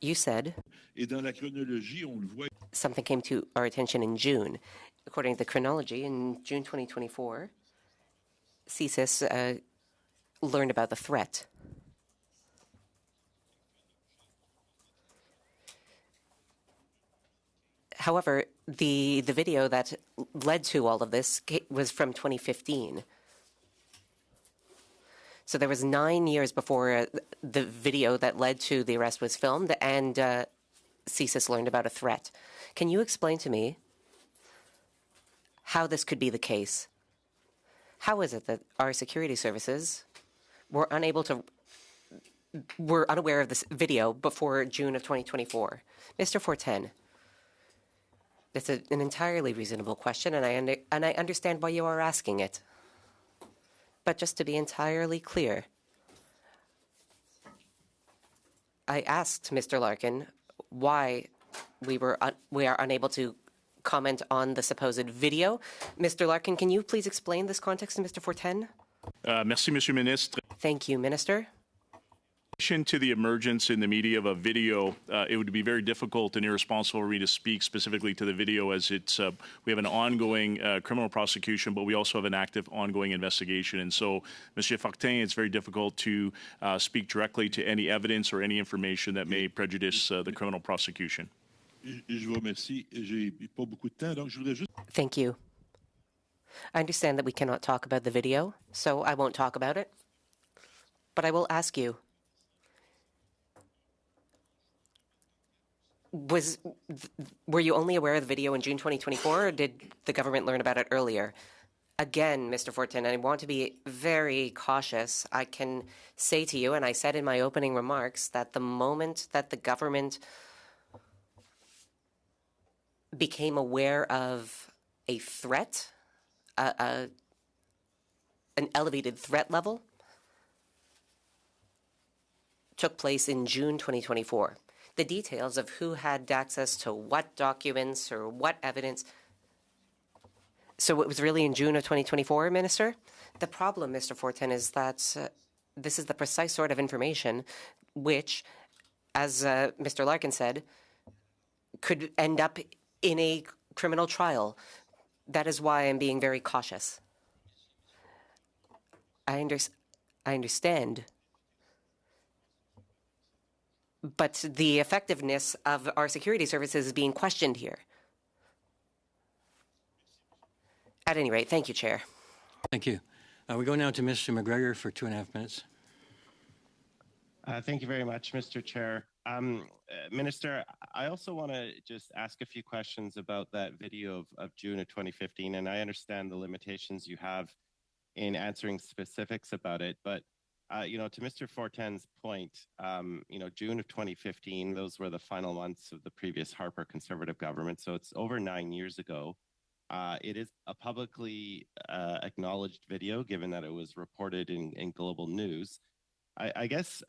you said Et dans la chronologie, on le voit. something came to our attention in June. According to the chronology, in June 2024, CSIS learned about the threat. However, the video that led to all of this was from 2015. So there was 9 years before the video that led to the arrest was filmed, and CSIS learned about a threat. Can you explain to me how this could be the case? How is it that our security services were unaware of this video before June of 2024? Mr. Fortin, that's an entirely reasonable question, and I understand why you are asking it. But just to be entirely clear, I asked Mr. Larkin why we are unable to comment on the supposed video. Mr. Larkin, can you please explain this context to Mr. Fortin? Merci, Monsieur Ministre. Thank you, Minister. In addition to the emergence in the media of a video, it would be very difficult and irresponsible for me to speak specifically to the video, as it's we have an ongoing criminal prosecution, but we also have an active ongoing investigation. And so, Monsieur Fortin, it's very difficult to speak directly to any evidence or any information that may prejudice the criminal prosecution. Je vous remercie. J'ai pas beaucoup de temps, donc je voudrais juste. Thank you. I understand that we cannot talk about the video, so I won't talk about it. But I will ask you, were you only aware of the video in June 2024, or did the government learn about it earlier? Again, Mr. Fortin, I want to be very cautious. I can say to you, and I said in my opening remarks, that the moment that the government became aware of a threat, an elevated threat level, took place in June 2024. The details of who had access to what documents or what evidence. So it was really in June of 2024, Minister? The problem, Mr. Fortin, is that this is the precise sort of information which, as Mr. Larkin said, could end up in a criminal trial. That is why I'm being very cautious. I understand But the effectiveness of our security services is being questioned here. At any rate, thank you, Chair. Thank you. We go now to Mr. McGregor for 2.5 minutes. Thank you very much, Mr. Chair. Minister, I also want to just ask a few questions about that video of June of 2015, and I understand the limitations you have in answering specifics about it, but you know, to Mr. Fortin's point, you know, June of 2015, those were the final months of the previous Harper Conservative government, so it's over 9 years ago. It is a publicly acknowledged video, given that it was reported in global news. I guess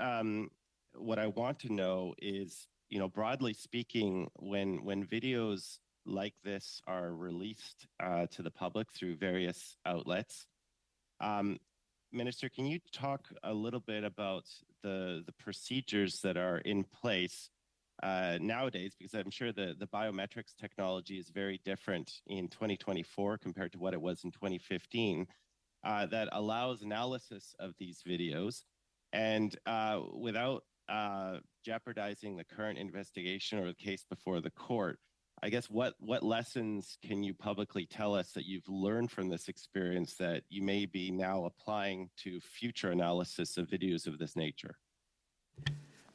what I want to know is, you know, broadly speaking, when videos like this are released to the public through various outlets, Minister, can you talk a little bit about the procedures that are in place nowadays? Because I'm sure the biometrics technology is very different in 2024 compared to what it was in 2015, that allows analysis of these videos and without jeopardizing the current investigation or the case before the court. I guess what lessons can you publicly tell us that you've learned from this experience that you may be now applying to future analysis of videos of this nature?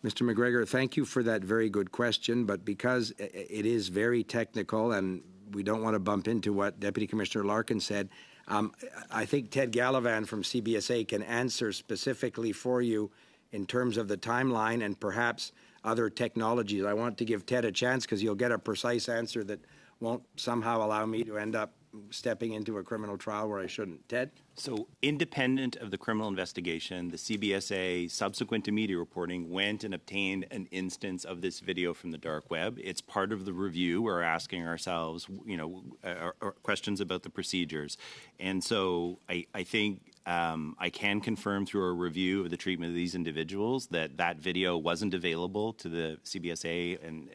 Mr. McGregor, thank you for that very good question, but because it is very technical and we don't want to bump into what Deputy Commissioner Larkin said, I think Ted Gallivan from CBSA can answer specifically for you in terms of the timeline and perhaps other technologies. I want to give Ted a chance because you'll get a precise answer that won't somehow allow me to end up stepping into a criminal trial where I shouldn't. Ted? So independent of the criminal investigation, the CBSA, subsequent to media reporting, went and obtained an instance of this video from the dark web. It's part of the review. We're asking ourselves, you know, questions about the procedures. And so I think I can confirm through a review of the treatment of these individuals that that video wasn't available to the CBSA and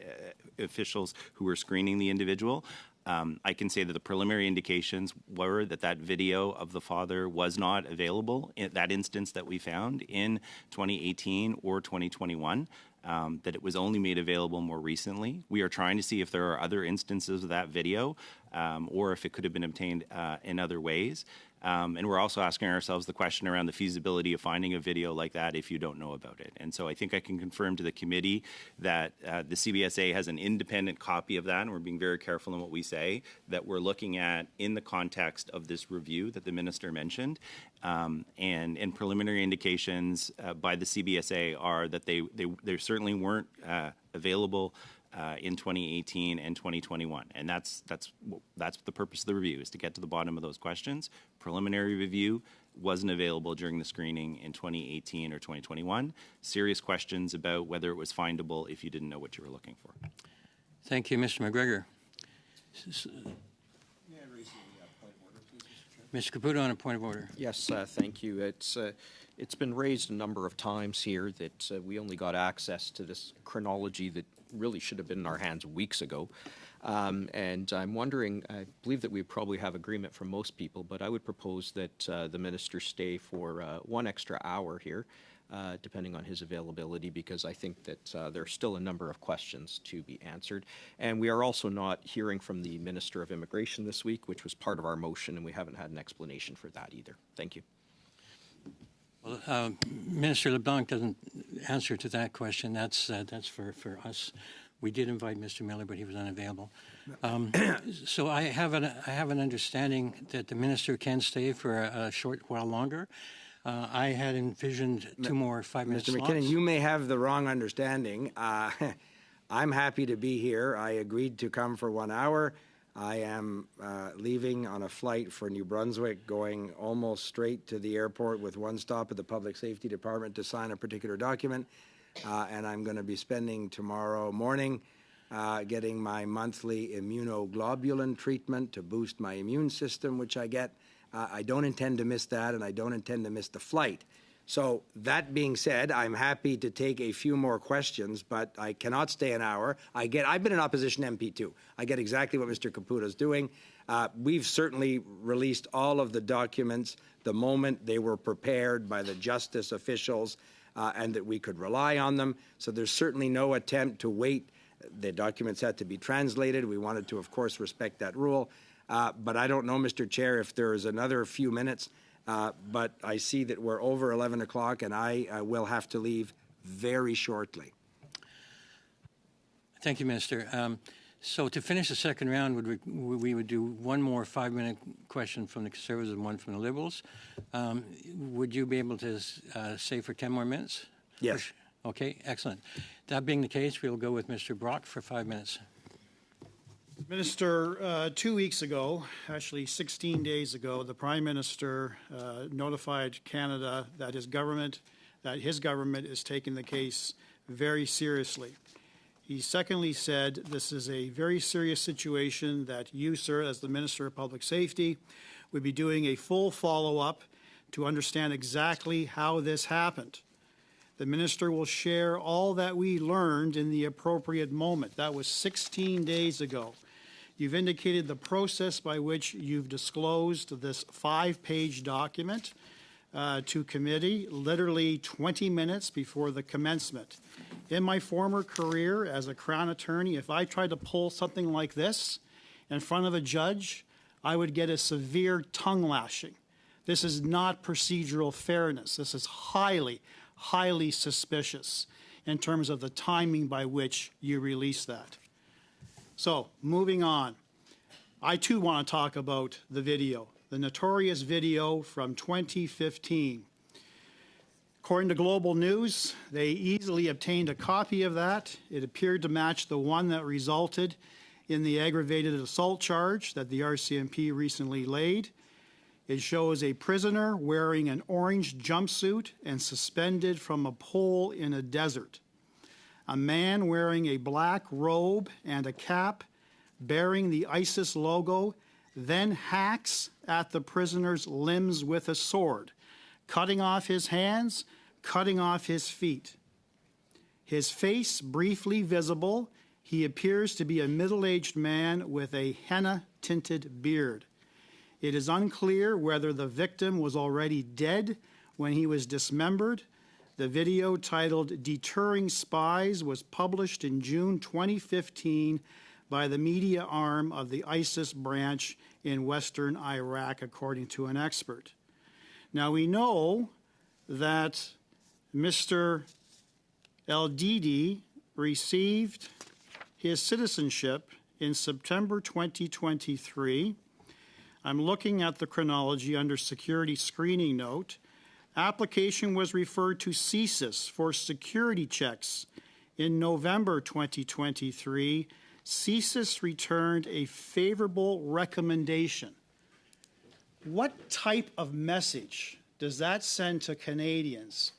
officials who were screening the individual. I can say that the preliminary indications were that that video of the father was not available in that instance that we found in 2018 or 2021, that it was only made available more recently. We are trying to see if there are other instances of that video or if it could have been obtained in other ways. And we're also asking ourselves the question around the feasibility of finding a video like that if you don't know about it. And so I think I can confirm to the committee that the CBSA has an independent copy of that, and we're being very careful in what we say, that we're looking at in the context of this review that the minister mentioned. And preliminary indications by the CBSA are that they certainly weren't available in 2018 and 2021, and that's the purpose of the review, is to get to the bottom of those questions. Preliminary review wasn't available during the screening in 2018 or 2021. Serious questions about whether it was findable if you didn't know what you were looking for. Thank you, Mr. McGregor. Mr. Caputo on a point of order. Yes, thank you. It's been raised a number of times here that we only got access to this chronology that really should have been in our hands weeks ago. And I'm wondering, I believe that we probably have agreement from most people, but I would propose that the minister stay for 1 extra hour here, depending on his availability, because I think that there are still a number of questions to be answered. And we are also not hearing from the Minister of Immigration this week, which was part of our motion, and we haven't had an explanation for that either. Thank you. Well, Minister LeBlanc doesn't answer to that question. That's for us. We did invite Mr. Miller, but he was unavailable. So I have an understanding that the minister can stay for a short while longer. I had envisioned 2 more 5-minute slots. Mr. McKinnon, you may have the wrong understanding. I'm happy to be here. I agreed to come for 1 hour. I am leaving on a flight for New Brunswick, going almost straight to the airport with 1 stop at the Public Safety Department to sign a particular document. And I'm going to be spending tomorrow morning getting my monthly immunoglobulin treatment to boost my immune system, which I get. I don't intend to miss that, and I don't intend to miss the flight. So that being said, I'm happy to take a few more questions, but I cannot stay an hour. I've been an opposition MP too. I get exactly what Mr. Caputo is doing. We've certainly released all of the documents the moment they were prepared by the justice officials. and that we could rely on them. So there's certainly no attempt to wait. The documents had to be translated. We wanted to, of course, respect that rule. But I don't know, Mr. Chair, if there is another few minutes. But I see that we're over 11 o'clock, and I will have to leave very shortly. Thank you, Minister. So to finish the second round, we would do one more 5-minute question from the Conservatives and one from the Liberals. Would you be able to say for 10 more minutes? Yes. Okay, excellent. That being the case, we'll go with Mr. Brock for 5 minutes. Minister, 2 weeks ago, actually 16 days ago, the Prime Minister notified Canada that his government is taking the case very seriously. He secondly said this is a very serious situation, that you, sir, as the Minister of Public Safety, would be doing a full follow-up to understand exactly how this happened. The Minister will share all that we learned in the appropriate moment. That was 16 days ago. You've indicated the process by which you've disclosed this 5-page document to committee, literally 20 minutes before the commencement. In my former career as a Crown attorney, if I tried to pull something like this in front of a judge, I would get a severe tongue lashing. This is not procedural fairness. This is highly, highly suspicious in terms of the timing by which you release that. So, moving on. I too want to talk about the video, the notorious video from 2015. According to Global News, they easily obtained a copy of that. It appeared to match the one that resulted in the aggravated assault charge that the RCMP recently laid. It shows a prisoner wearing an orange jumpsuit and suspended from a pole in a desert. A man wearing a black robe and a cap bearing the ISIS logo then hacks at the prisoner's limbs with a sword, cutting off his hands, cutting off his feet. His face briefly visible, he appears to be a middle-aged man with a henna-tinted beard. It is unclear whether the victim was already dead when he was dismembered. The video, titled "Deterring Spies," was published in June 2015 by the media arm of the ISIS branch in western Iraq, according to an expert. Now, we know that Mr. El-Didi received his citizenship in September 2023. I'm looking at the chronology under security screening note. Application was referred to CSIS for security checks in November 2023. CSIS returned a favorable recommendation. What type of message does that send to Canadians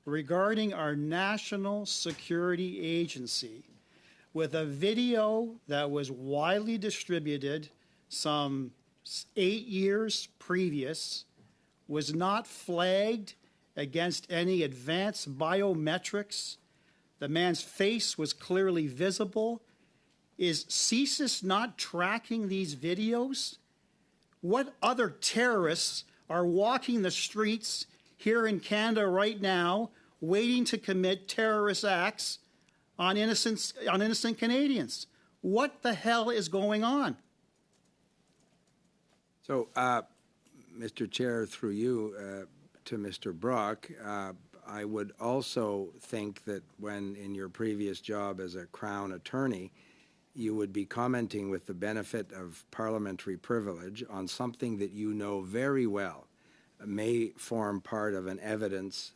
regarding our national security agency with a video that was widely distributed some 8 years previous, was not flagged against any advanced biometrics? The man's face was clearly visible. Is CSIS not tracking these videos? What other terrorists are walking the streets here in Canada right now waiting to commit terrorist acts on innocent Canadians? What the hell is going on? So, Mr. Chair, through you to Mr. Brock, I would also think that when in your previous job as a Crown attorney, you would be commenting with the benefit of parliamentary privilege on something that you know very well may form part of an evidence,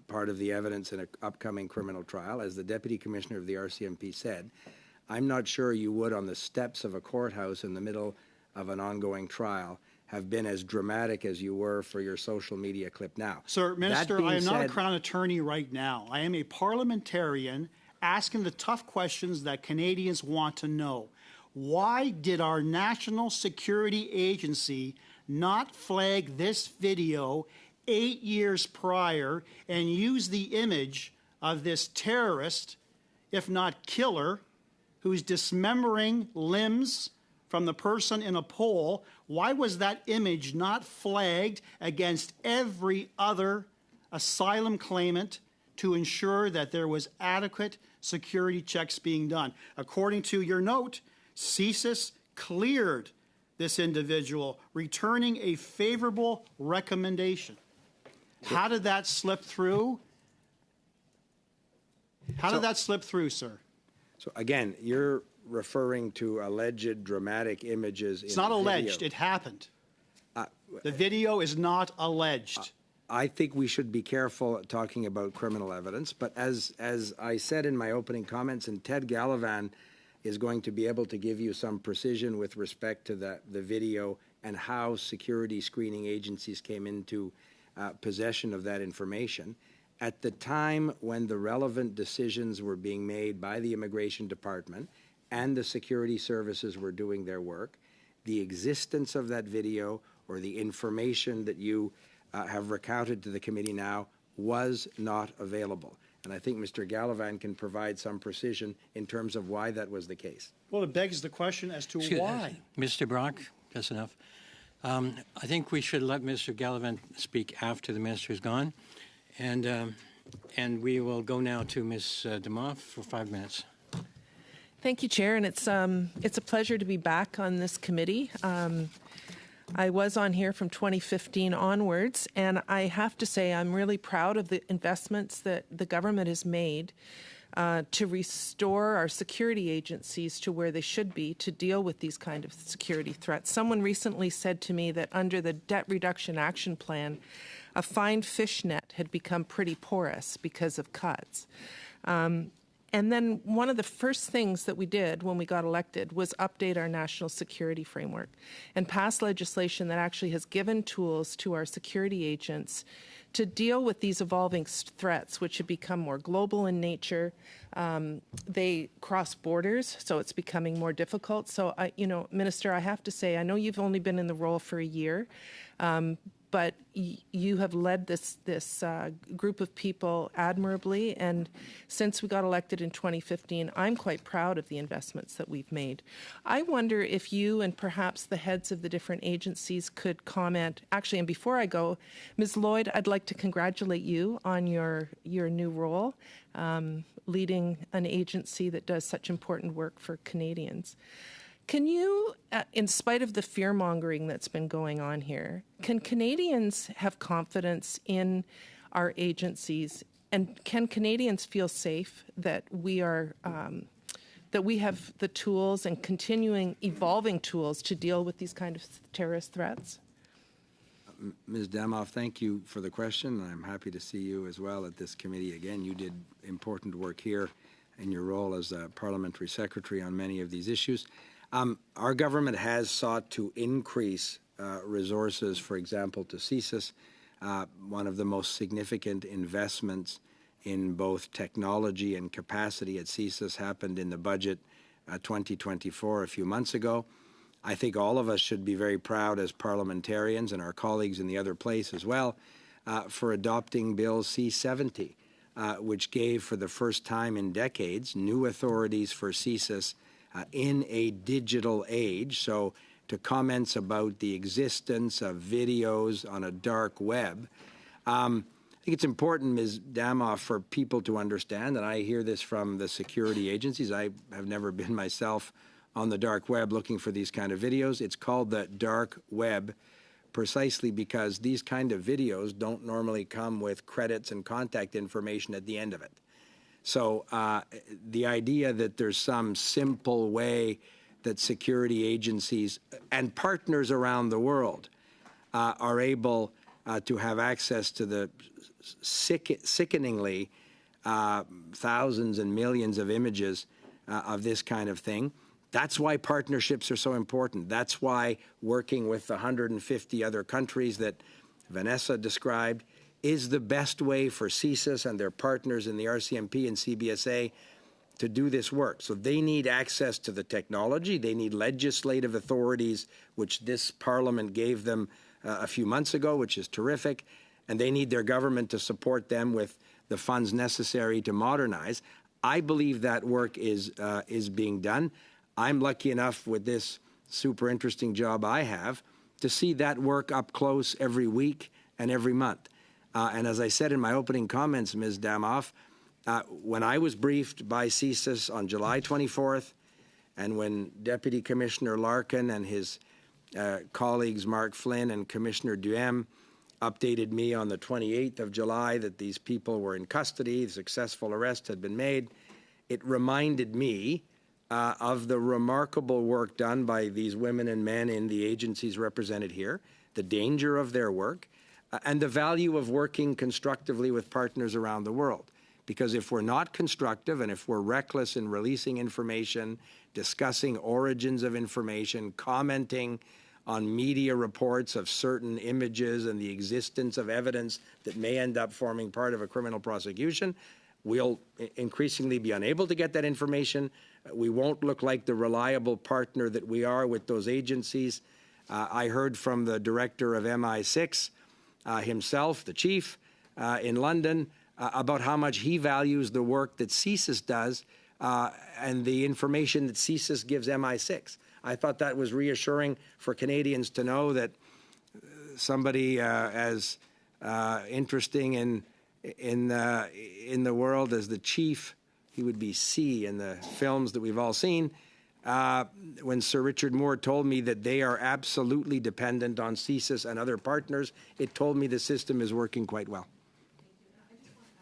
part of the evidence in an upcoming criminal trial. As the Deputy Commissioner of the RCMP said, I'm not sure you would, on the steps of a courthouse in the middle of an ongoing trial, have been as dramatic as you were for your social media clip now. Sir, Minister, I am not a Crown attorney right now. I am a parliamentarian asking the tough questions that Canadians want to know. Why did our National Security Agency not flag this video 8 years prior and use the image of this terrorist, if not killer, who's dismembering limbs from the person in a pole? Why was that image not flagged against every other asylum claimant to ensure that there was adequate security checks being done. According to your note, CSIS cleared this individual, returning a favorable recommendation. How did that slip through? How did that slip through, sir? So again, you're referring to alleged dramatic images. It's not alleged. It happened. The video is not alleged. I think we should be careful talking about criminal evidence, but as I said in my opening comments, and Ted Gallivan is going to be able to give you some precision with respect to the video and how security screening agencies came into possession of that information. At the time when the relevant decisions were being made by the Immigration Department and the security services were doing their work, the existence of that video or the information that you have recounted to the committee now was not available. And I think Mr. Gallivan can provide some precision in terms of why that was the case. Well, it begs the question as to why. Mr. Brock, that's enough. I think we should let Mr. Gallivan speak after the minister's gone. And we will go now to Ms. Demoff for 5 minutes. Thank you, Chair, and it's a pleasure to be back on this committee. I was on here from 2015 onwards, and I have to say I'm really proud of the investments that the government has made to restore our security agencies to where they should be to deal with these kind of security threats. Someone recently said to me that under the Debt Reduction Action Plan, a fine fish net had become pretty porous because of cuts. And then one of the first things that we did when we got elected was update our national security framework and pass legislation that actually has given tools to our security agents to deal with these evolving threats, which have become more global in nature. They cross borders, so it's becoming more difficult. So, Minister, I have to say, I know you've only been in the role for a year, but you have led this group of people admirably, and since we got elected in 2015, I'm quite proud of the investments that we've made. I wonder if you and perhaps the heads of the different agencies could comment. Actually, and before I go, Ms. Lloyd, I'd like to congratulate you on your new role, leading an agency that does such important work for Canadians. Can you, in spite of the fear-mongering that's been going on here, can Canadians have confidence in our agencies, and can Canadians feel safe that we are, that we have the tools and continuing evolving tools to deal with these kind of terrorist threats? Ms. Demoff, thank you for the question. I'm happy to see you as well at this committee again. You did important work here in your role as a parliamentary secretary on many of these issues. Our government has sought to increase resources, for example, to CSIS. One of the most significant investments in both technology and capacity at CSIS happened in the budget 2024 a few months ago. I think all of us should be very proud as parliamentarians and our colleagues in the other place as well for adopting Bill C-70, which gave for the first time in decades new authorities for CSIS in a digital age. So to comments about the existence of videos on a dark web, I think it's important, Ms. Demoff, for people to understand, and I hear this from the security agencies. I have never been myself on the dark web looking for these kind of videos. It's called the dark web precisely because these kind of videos don't normally come with credits and contact information at the end of it. So the idea that there's some simple way that security agencies and partners around the world are able to have access to the sickeningly thousands and millions of images of this kind of thing, that's why partnerships are so important. That's why working with the 150 other countries that Vanessa described is the best way for CSIS and their partners in the RCMP and CBSA to do this work. So they need access to the technology. They need legislative authorities, which this Parliament gave them a few months ago, which is terrific. And they need their government to support them with the funds necessary to modernize. I believe that work is being done. I'm lucky enough with this super interesting job I have to see that work up close every week and every month. And as I said in my opening comments, Ms. Damoff, when I was briefed by CSIS on July 24th, and when Deputy Commissioner Larkin and his colleagues Mark Flynn and Commissioner Duhem updated me on the 28th of July that these people were in custody, successful arrest had been made, it reminded me of the remarkable work done by these women and men in the agencies represented here, the danger of their work, and the value of working constructively with partners around the world. Because if we're not constructive and if we're reckless in releasing information, discussing origins of information, commenting on media reports of certain images and the existence of evidence that may end up forming part of a criminal prosecution, we'll increasingly be unable to get that information. We won't look like the reliable partner that we are with those agencies. I heard from the director of MI6 himself, the chief, in London, about how much he values the work that CSIS does and the information that CSIS gives MI6. I thought that was reassuring for Canadians to know that somebody as interesting in the world as the chief, he would be C in the films that we've all seen. When Sir Richard Moore told me that they are absolutely dependent on CSIS and other partners, it told me the system is working quite well.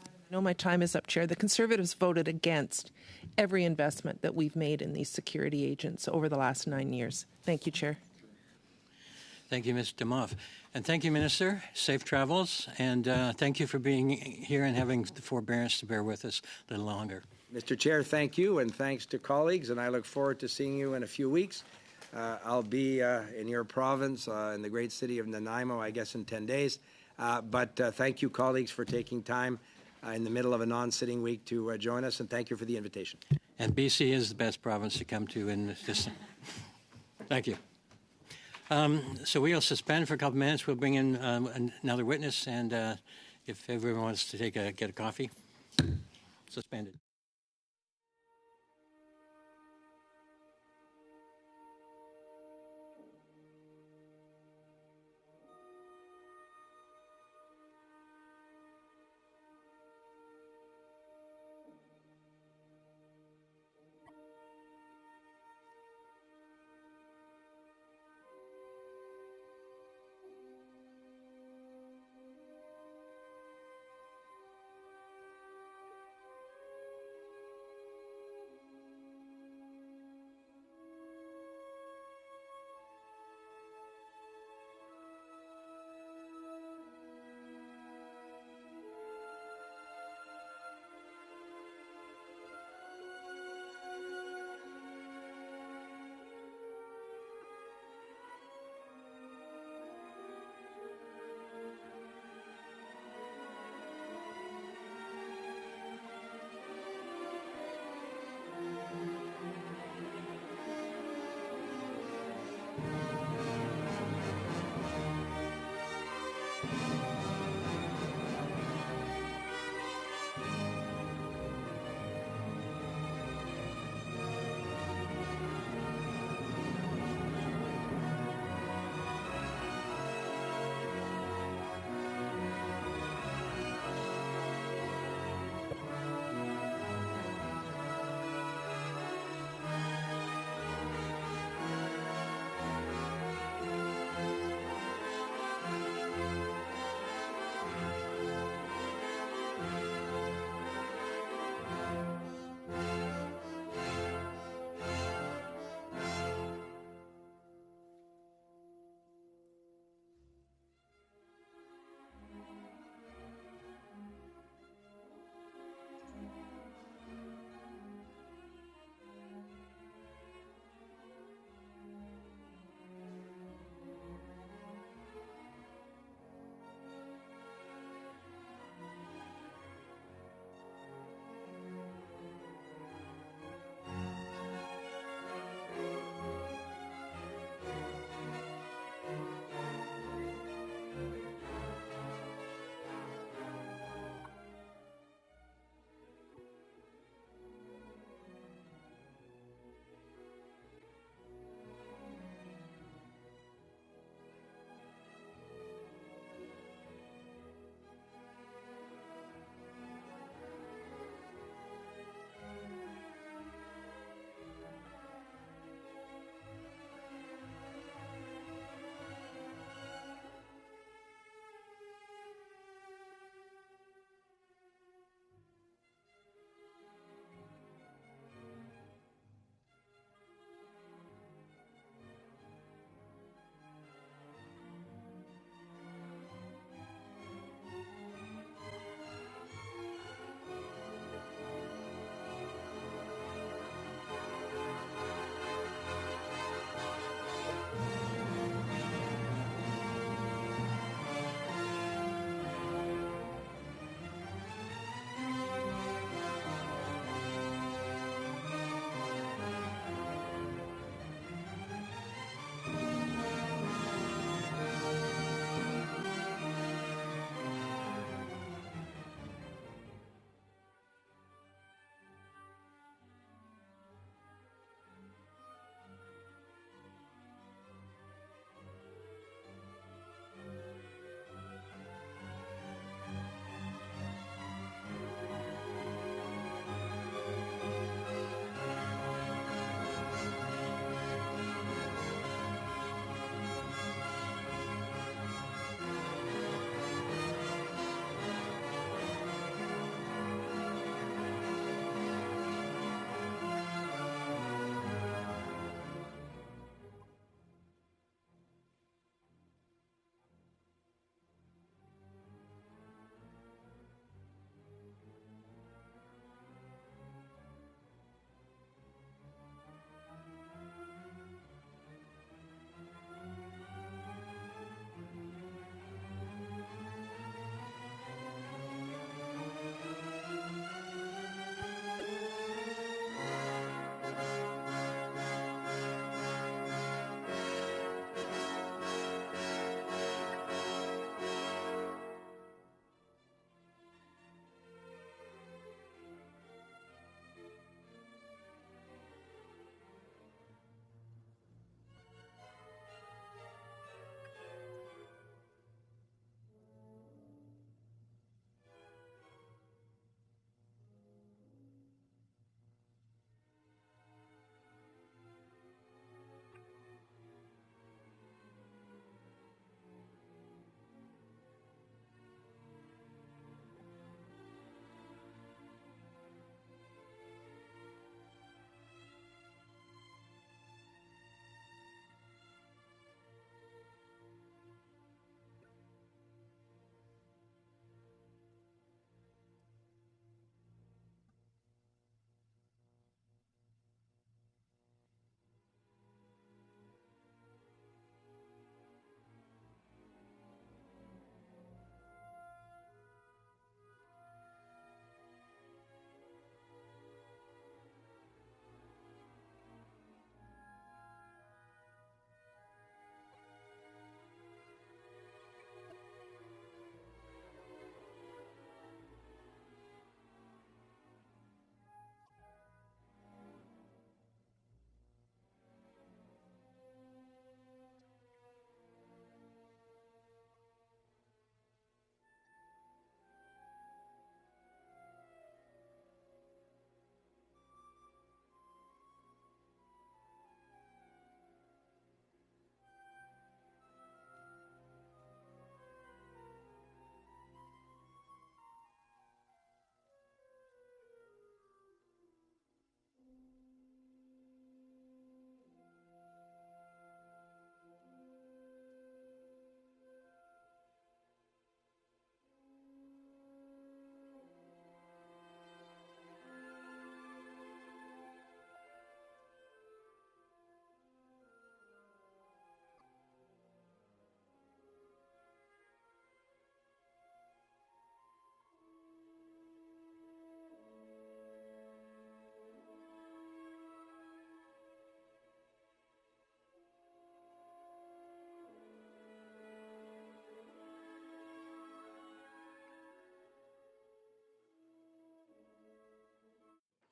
I know my time is up, Chair. The Conservatives voted against every investment that we've made in these security agents over the last 9 years. Thank you, Chair. Thank you, Ms. Damoff. And thank you, Minister. Safe travels. And thank you for being here and having the forbearance to bear with us a little longer. Mr. Chair, thank you, and thanks to colleagues, and I look forward to seeing you in a few weeks. I'll be in your province, in the great city of Nanaimo, I guess in 10 days. But thank you, colleagues, for taking time in the middle of a non-sitting week to join us, and thank you for the invitation. And BC is the best province to come to in this. Thank you. So we'll suspend for a couple minutes. We'll bring in another witness, and if everyone wants to get a coffee, suspended.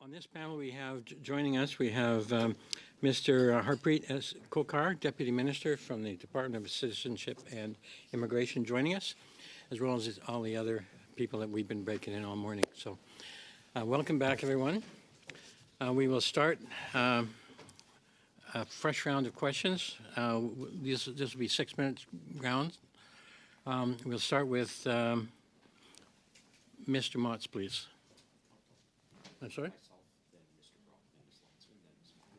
On this panel, we have joining us, we have Mr. Harpreet S. Kokar, Deputy Minister from the Department of Citizenship and Immigration, joining us, as well as all the other people that we've been breaking in all morning. So welcome back, everyone. We will start a fresh round of questions. This will be 6-minute rounds. We'll start with Mr. Motz, please. I'm sorry?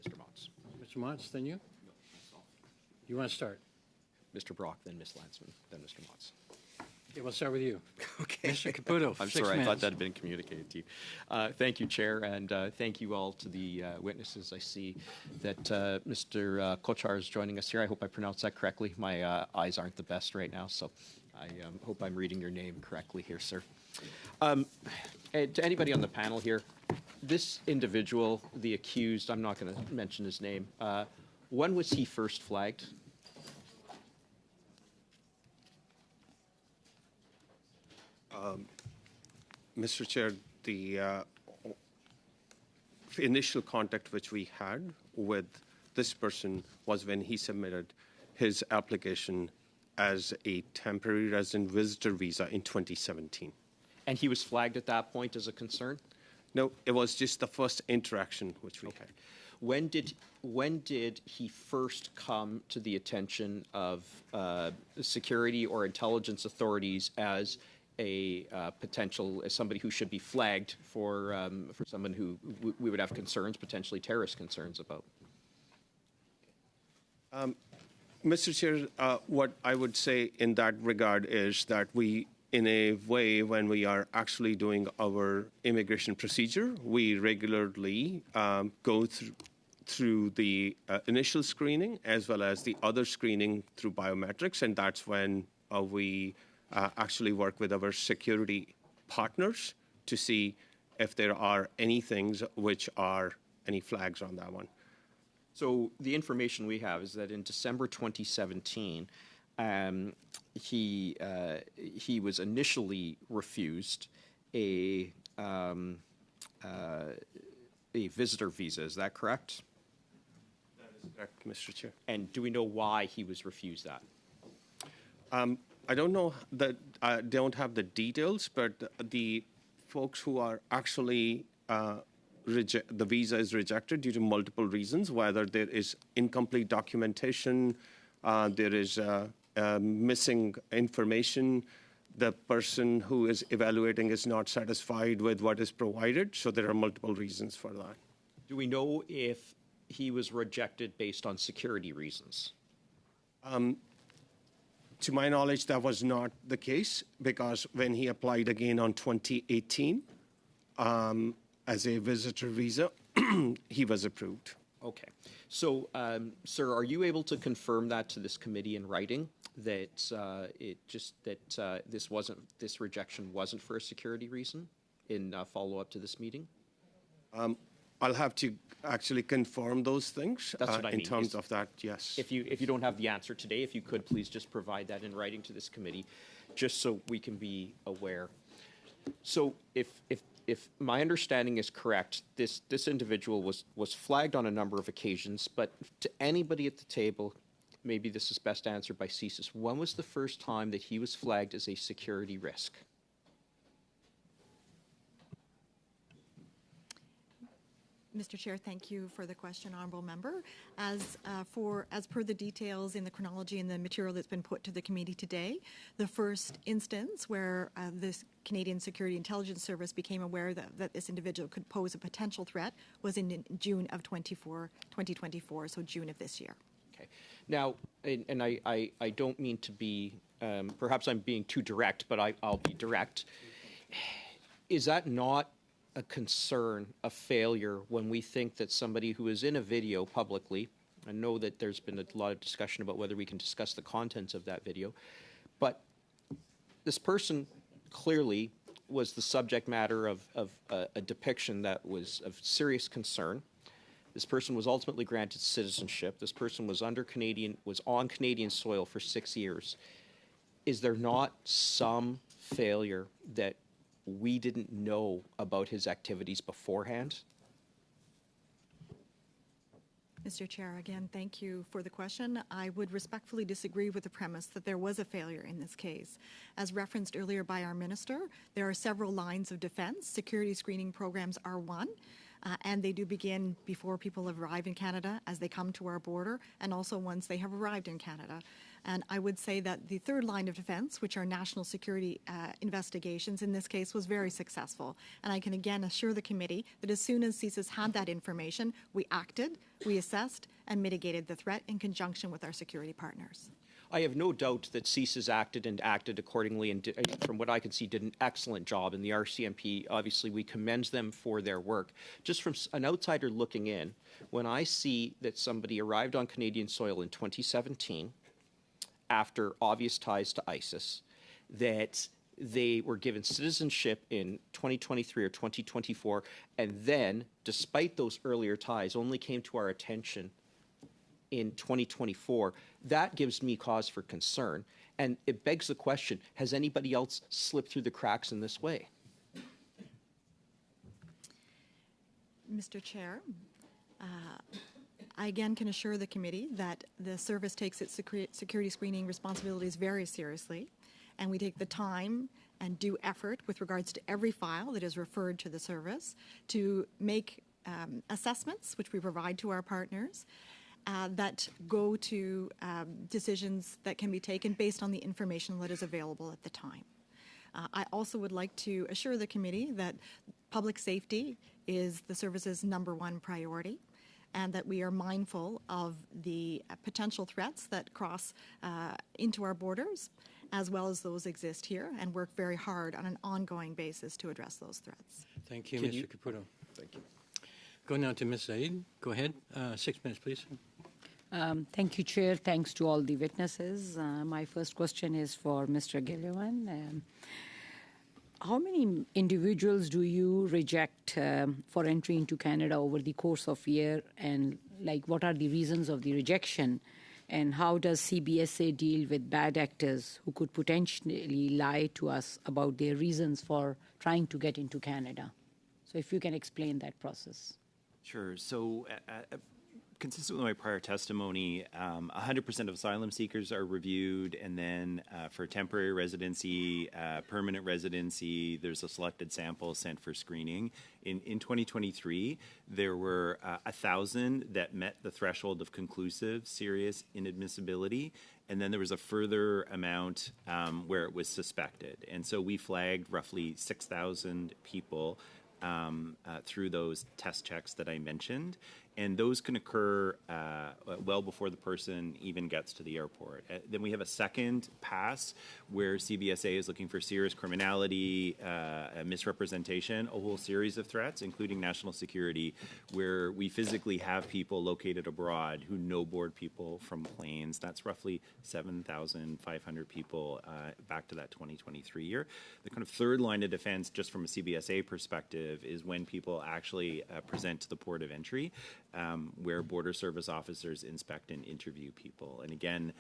Mr. Motz. Mr. Motz, then you? You want to start? Mr. Brock, then Ms. Landsman, then Mr. Motz. Okay, we'll start with you. Okay. Mr. Caputo, I'm 6 sorry, I minutes. thought that had been communicated to you. Thank you, Chair, and thank you all to the witnesses. I see that Mr. Kochar is joining us here. I hope I pronounced that correctly. My eyes aren't the best right now, so I hope I'm reading your name correctly here, sir. And to anybody on the panel here, this individual, the accused, I'm not going to mention his name, when was he first flagged? Mr. Chair, the initial contact which we had with this person was when he submitted his application as a temporary resident visitor visa in 2017. And he was flagged at that point as a concern? No, it was just the first interaction which we had. When did he first come to the attention of security or intelligence authorities as a potential, as somebody who should be flagged for someone who we would have concerns, potentially terrorist concerns about? Mr. Chair, what I would say in that regard is that we, in a way, when we are actually doing our immigration procedure, we regularly go through the initial screening as well as the other screening through biometrics, and that's when we actually work with our security partners to see if there are any things which are any flags on that one. So the information we have is that in December 2017, he was initially refused a visitor visa. Is that correct? That is correct, Mr. Chair. And do we know why he was refused that? I don't know that I don't have the details, but the folks who are actually the visa is rejected due to multiple reasons, whether there is incomplete documentation, there is missing information, the person who is evaluating is not satisfied with what is provided, so there are multiple reasons for that. Do we know if he was rejected based on security reasons? To my knowledge, that was not the case, because when he applied again on 2018 as a visitor visa, he was approved. Okay. So, sir, are you able to confirm that to this committee in writing, that this rejection wasn't for a security reason in follow-up to this meeting? I'll have to actually confirm those things. That's what I mean. In terms of that, yes. If you don't have the answer today, if you could please just provide that in writing to this committee, just so we can be aware. So if my understanding is correct, this individual was flagged on a number of occasions, but to anybody at the table, maybe this is best answered by CSIS, when was the first time that he was flagged as a security risk? Mr. Chair, thank you for the question, Honourable Member. As per the details in the chronology and the material that's been put to the committee today, the first instance where this Canadian Security Intelligence Service became aware that this individual could pose a potential threat was in June of 2024, so June of this year. Okay. Now, and I don't mean to be, perhaps I'm being too direct, but I'll be direct. Is that not a concern, a failure, when we think that somebody who is in a video publicly, I know that there's been a lot of discussion about whether we can discuss the contents of that video, but this person clearly was the subject matter of a depiction that was of serious concern. This person was ultimately granted citizenship. This person was on Canadian soil for 6 years. Is there not some failure that we didn't know about his activities beforehand? Mr. Chair, again, thank you for the question. I would respectfully disagree with the premise that there was a failure in this case. As referenced earlier by our minister, there are several lines of defense. Security screening programs are one, and they do begin before people arrive in Canada, as they come to our border, and also once they have arrived in Canada. And I would say that the third line of defense, which are national security investigations, in this case was very successful. And I can again assure the committee that as soon as CSIS had that information, we acted, we assessed, and mitigated the threat in conjunction with our security partners. I have no doubt that CSIS acted accordingly, and from what I can see, did an excellent job. And the RCMP, obviously, we commend them for their work. Just from an outsider looking in, when I see that somebody arrived on Canadian soil in 2017, after obvious ties to ISIS, that they were given citizenship in 2023 or 2024, and then, despite those earlier ties, only came to our attention in 2024, that gives me cause for concern. And it begs the question, has anybody else slipped through the cracks in this way? Mr. Chair, I again can assure the committee that the service takes its security screening responsibilities very seriously, and we take the time and due effort with regards to every file that is referred to the service to make assessments, which we provide to our partners, that go to decisions that can be taken based on the information that is available at the time. I also would like to assure the committee that public safety is the service's #1 priority, and that we are mindful of the potential threats that cross into our borders, as well as those exist here, and work very hard on an ongoing basis to address those threats. Thank you, Mr. Caputo. Thank you. Go now to Ms. Said. Go ahead. 6 minutes, please. Thank you, Chair. Thanks to all the witnesses. My first question is for Mr. Gilliland. How many individuals do you reject for entry into Canada over the course of a year, and what are the reasons of the rejection, and how does CBSA deal with bad actors who could potentially lie to us about their reasons for trying to get into Canada? So if you can explain that process. Sure. So consistent with my prior testimony, 100% of asylum seekers are reviewed, and then for temporary residency, permanent residency, there's a selected sample sent for screening. In 2023, there were 1,000 that met the threshold of conclusive serious inadmissibility, and then there was a further amount where it was suspected. And so we flagged roughly 6,000 people through those test checks that I mentioned. And those can occur well before the person even gets to the airport. Then we have a second pass where CBSA is looking for serious criminality, misrepresentation, a whole series of threats, including national security, where we physically have people located abroad who no board people from planes. That's roughly 7,500 people back to that 2023 year. The kind of third line of defense, just from a CBSA perspective, is when people actually present to the port of entry, where border service officers inspect and interview people. And again,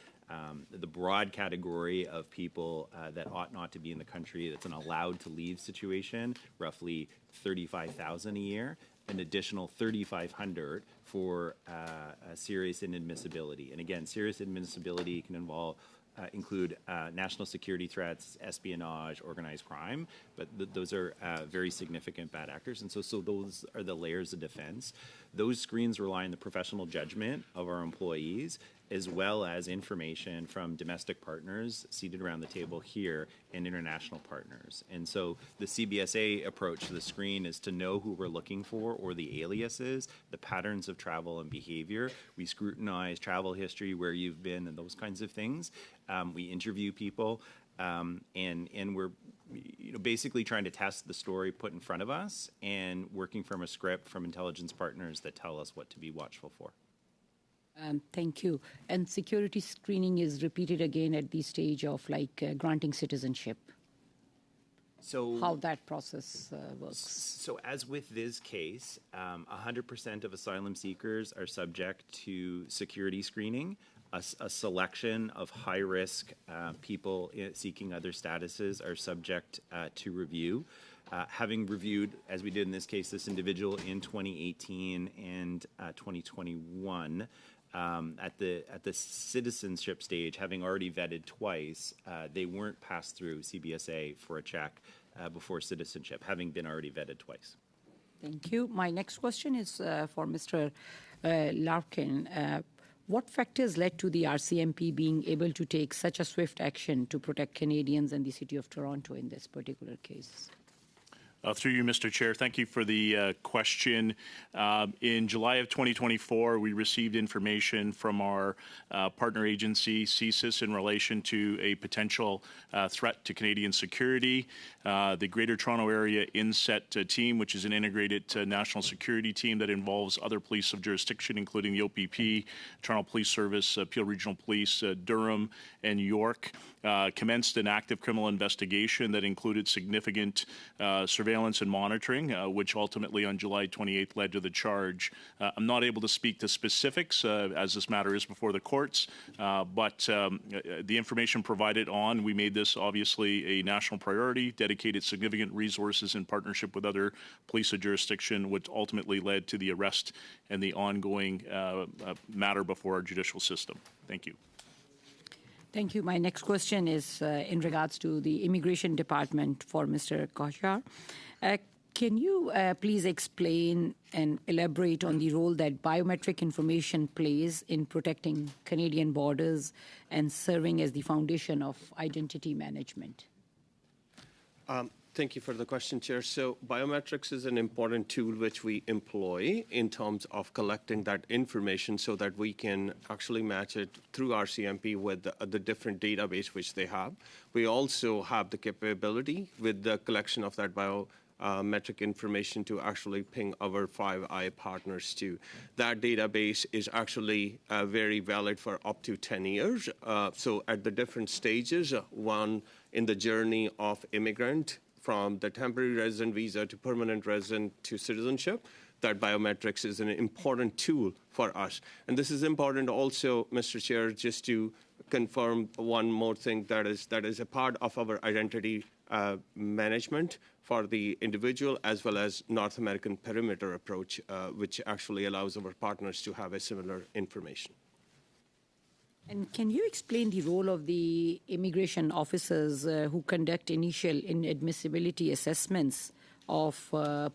the broad category of people that ought not to be in the country, that's an allowed to leave situation, roughly 35,000 a year, an additional 3,500 for serious inadmissibility. And again, serious inadmissibility can include national security threats, espionage, organized crime, but those are very significant bad actors. And so those are the layers of defense. Those screens rely on the professional judgment of our employees, as well as information from domestic partners seated around the table here and international partners. And so the CBSA approach to the screen is to know who we're looking for, or the aliases, the patterns of travel and behavior. We scrutinize travel history, where you've been, and those kinds of things. We interview people, and we're basically trying to test the story put in front of us, and working from a script from intelligence partners that tell us what to be watchful for. Thank you. And security screening is repeated again at the stage of granting citizenship. So how that process works. So as with this case, 100% of asylum seekers are subject to security screening. A selection of high-risk people seeking other statuses are subject to review. Having reviewed, as we did in this case, this individual in 2018 and 2021, at the citizenship stage, having already vetted twice, they weren't passed through CBSA for a check before citizenship, having been already vetted twice. Thank you. My next question is for Mr. Larkin. What factors led to the RCMP being able to take such a swift action to protect Canadians and the City of Toronto in this particular case? Through you, Mr. Chair, thank you for the question. In July of 2024, we received information from our partner agency, CSIS, in relation to a potential threat to Canadian security. The Greater Toronto Area INSET team, which is an integrated national security team that involves other police of jurisdiction, including the OPP, Toronto Police Service, Peel Regional Police, Durham, and York, commenced an active criminal investigation that included significant surveillance and monitoring, which ultimately on July 28th led to the charge. I'm not able to speak to specifics as this matter is before the courts, but the information provided on, we made this obviously a national priority, dedicated significant resources in partnership with other police of jurisdiction, which ultimately led to the arrest and the ongoing matter before our judicial system. Thank you. Thank you. My next question is in regards to the Immigration Department for Mr. Kochhar. Can you please explain and elaborate on the role that biometric information plays in protecting Canadian borders and serving as the foundation of identity management? Thank you for the question, Chair. So biometrics is an important tool which we employ in terms of collecting that information so that we can actually match it through RCMP with the different database which they have. We also have the capability with the collection of that biometric information to actually ping our Five Eyes partners too. That database is actually very valid for up to 10 years. So at the different stages, one in the journey of immigrant, from the temporary resident visa to permanent resident to citizenship, that biometrics is an important tool for us. And this is important also, Mr. Chair, just to confirm one more thing that is a part of our identity management for the individual as well as North American perimeter approach, which actually allows our partners to have a similar information. And can you explain the role of the immigration officers who conduct initial inadmissibility assessments of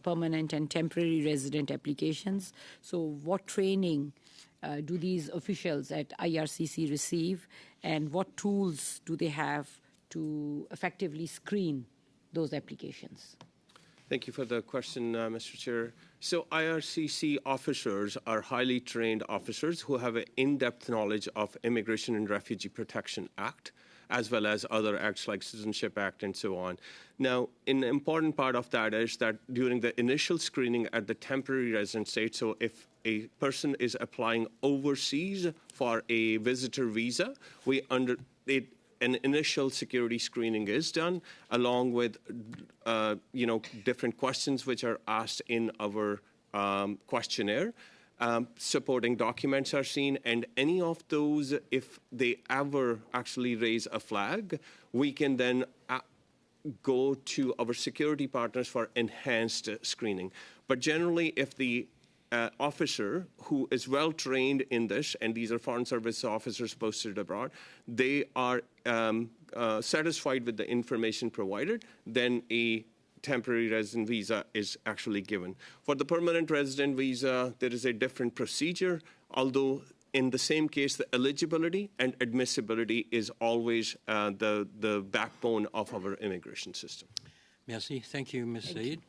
permanent and temporary resident applications? So what training do these officials at IRCC receive, and what tools do they have to effectively screen those applications? Thank you for the question, Mr. Chair. So IRCC officers are highly trained officers who have an in-depth knowledge of Immigration and Refugee Protection Act, as well as other acts like Citizenship Act and so on. Now, an important part of that is that during the initial screening at the temporary resident state, so if a person is applying overseas for a visitor visa, an initial security screening is done, along with different questions which are asked in our questionnaire. Supporting documents are seen, and any of those, if they ever actually raise a flag, we can then go to our security partners for enhanced screening. But generally, if the officer who is well trained in this, and these are Foreign Service officers posted abroad, they are satisfied with the information provided, then a temporary resident visa is actually given. For the permanent resident visa, there is a different procedure, although in the same case, the eligibility and admissibility is always the backbone of our immigration system. Merci. Thank you, Ms. Saïd.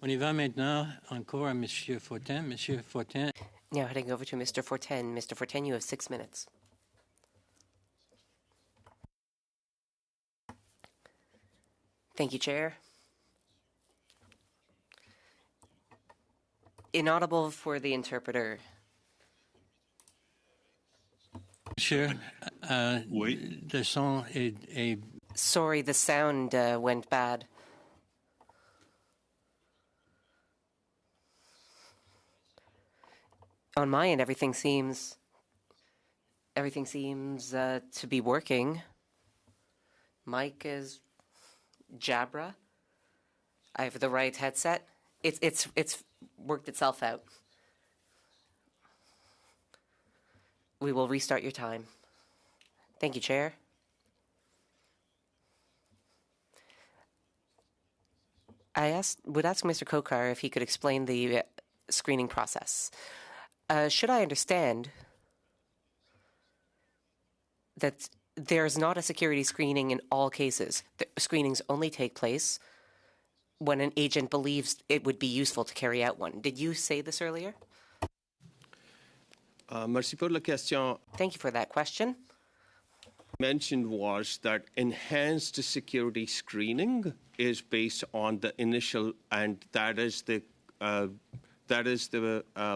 On y va maintenant encore à Monsieur Fortin. Monsieur Fortin. Now heading over to Mr. Fortin. Mr. Fortin, you have 6 minutes. Thank you, Chair. Inaudible for the interpreter. Monsieur, le son est... Sorry, the sound went bad. On my end, everything seems to be working. Mike is Jabra. I have the right headset. It's worked itself out. We will restart your time. Thank you, Chair. Would ask Mr. Kokar if he could explain the screening process. Should I understand that there's not a security screening in all cases? The screenings only take place when an agent believes it would be useful to carry out one. Did you say this earlier? Merci pour la question. Thank you for that question. Mentioned was that enhanced security screening is based on the initial, and that is the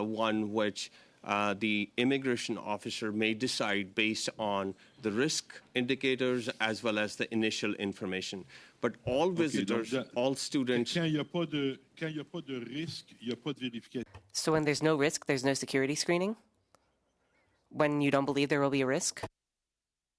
one which the immigration officer may decide based on the risk indicators as well as the initial information. But all visitors, all students. Quand il n'y a pas de risque, il n'y a pas de vérification. So when there's no risk, there's no security screening? When you don't believe there will be a risk?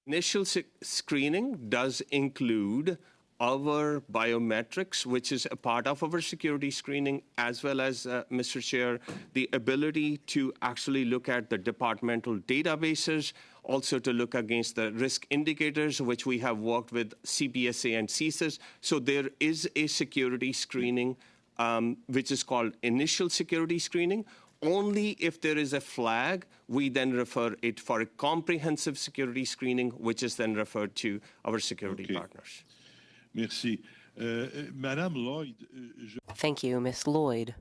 Initial screening does include our biometrics, which is a part of our security screening, as well as, Mr. Chair, the ability to actually look at the departmental databases, also to look against the risk indicators, which we have worked with CPSA and CSIS. So there is a security screening, which is called initial security screening. Only if there is a flag, we then refer it for a comprehensive security screening, which is then referred to our security partners. Merci. Madame Lloyd. Thank you, Ms. Lloyd.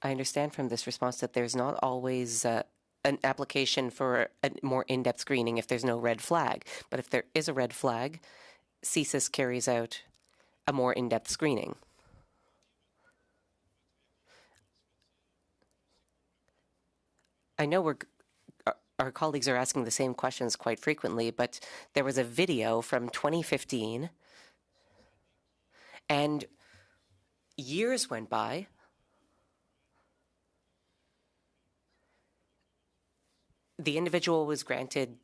I understand from this response that there's not always an application for a more in-depth screening if there's no red flag. But if there is a red flag, CSIS carries out a more in-depth screening. I know our colleagues are asking the same questions quite frequently, but there was a video from 2015, and years went by. The individual was granted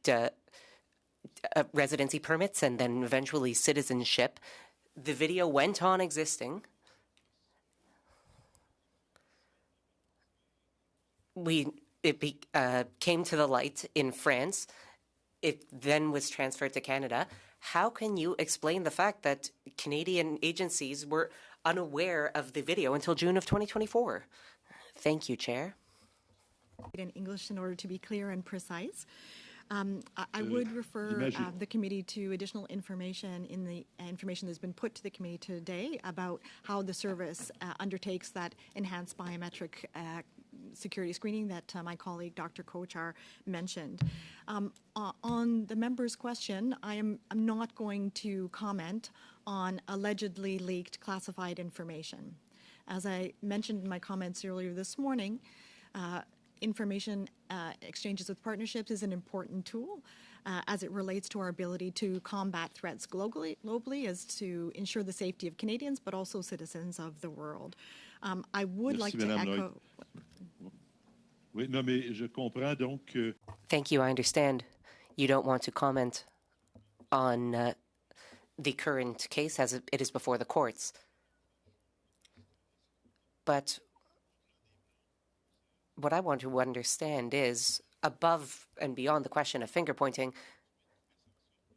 residency permits and then eventually citizenship. The video went on existing. It came to the light in France. It then was transferred to Canada. How can you explain the fact that Canadian agencies were unaware of the video until June of 2024? Thank you, Chair. In English, in order to be clear and precise. I would refer the committee to additional information in the information that's been put to the committee today about how the service undertakes that enhanced biometric security screening that my colleague Dr. Kochar mentioned. On the member's question, I'm not going to comment on allegedly leaked classified information. As I mentioned in my comments earlier this morning, information exchanges with partnerships is an important tool as it relates to our ability to combat threats globally as to ensure the safety of Canadians, but also citizens of the world. I would like to echo... Oui, non, mais je comprends donc. Thank you. I understand you don't want to comment on the current case as it is before the courts. But what I want to understand is, above and beyond the question of finger pointing,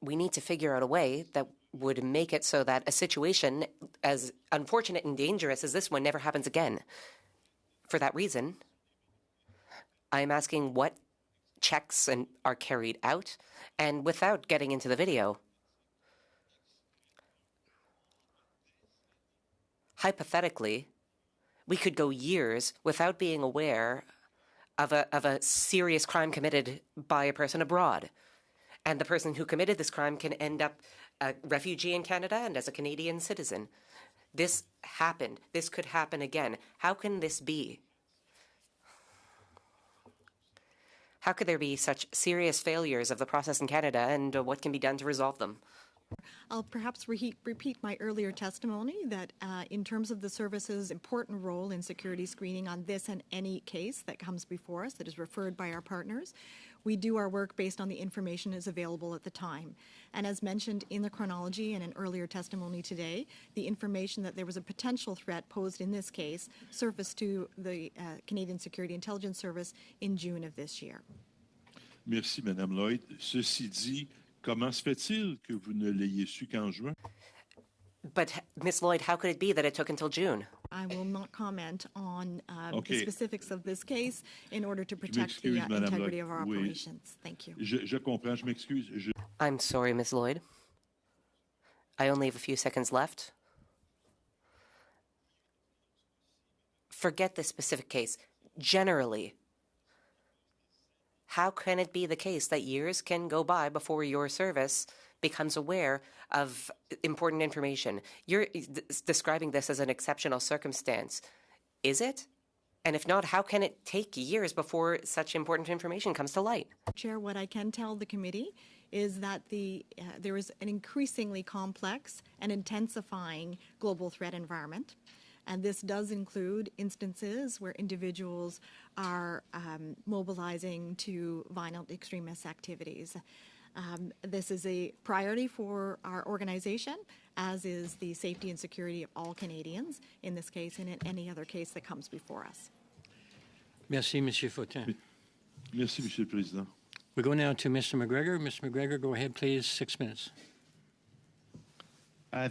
we need to figure out a way that would make it so that a situation as unfortunate and dangerous as this one never happens again. For that reason, I'm asking what checks are carried out, and without getting into the video, hypothetically, we could go years without being aware of a serious crime committed by a person abroad. And the person who committed this crime can end up a refugee in Canada and as a Canadian citizen. This happened. This could happen again. How can this be? How could there be such serious failures of the process in Canada, and what can be done to resolve them? I'll perhaps repeat my earlier testimony that in terms of the service's important role in security screening on this and any case that comes before us that is referred by our partners, We do our work based on the information that is available at the time. And as mentioned in the chronology and in earlier testimony today, the information that there was a potential threat posed in this case surfaced to the Canadian Security Intelligence Service in June of this year. Merci, Madame Lloyd. Ceci dit, comment se fait-il que vous ne l'ayez su qu'en juin? But, Ms. Lloyd, how could it be that it took until June? I will not comment on Okay. the specifics of this case in order to protect the m'excuse, Madame integrity Lloyd. of our Oui. operations. Thank you. Je comprends, je m'excuse. I'm sorry, Ms. Lloyd. I only have a few seconds left. Forget this specific case. Generally, how can it be the case that years can go by before your service becomes aware of important information? You're describing this as an exceptional circumstance. Is it? And if not, how can it take years before such important information comes to light? Chair, what I can tell the committee is that there is an increasingly complex and intensifying global threat environment. And this does include instances where individuals are mobilizing to violent extremist activities. This is a priority for our organization, as is the safety and security of all Canadians, in this case and in any other case that comes before us. Merci, Monsieur Fortin. Merci, Monsieur le Président. We go now to Mr. McGregor. Mr. McGregor, go ahead, please. 6 minutes.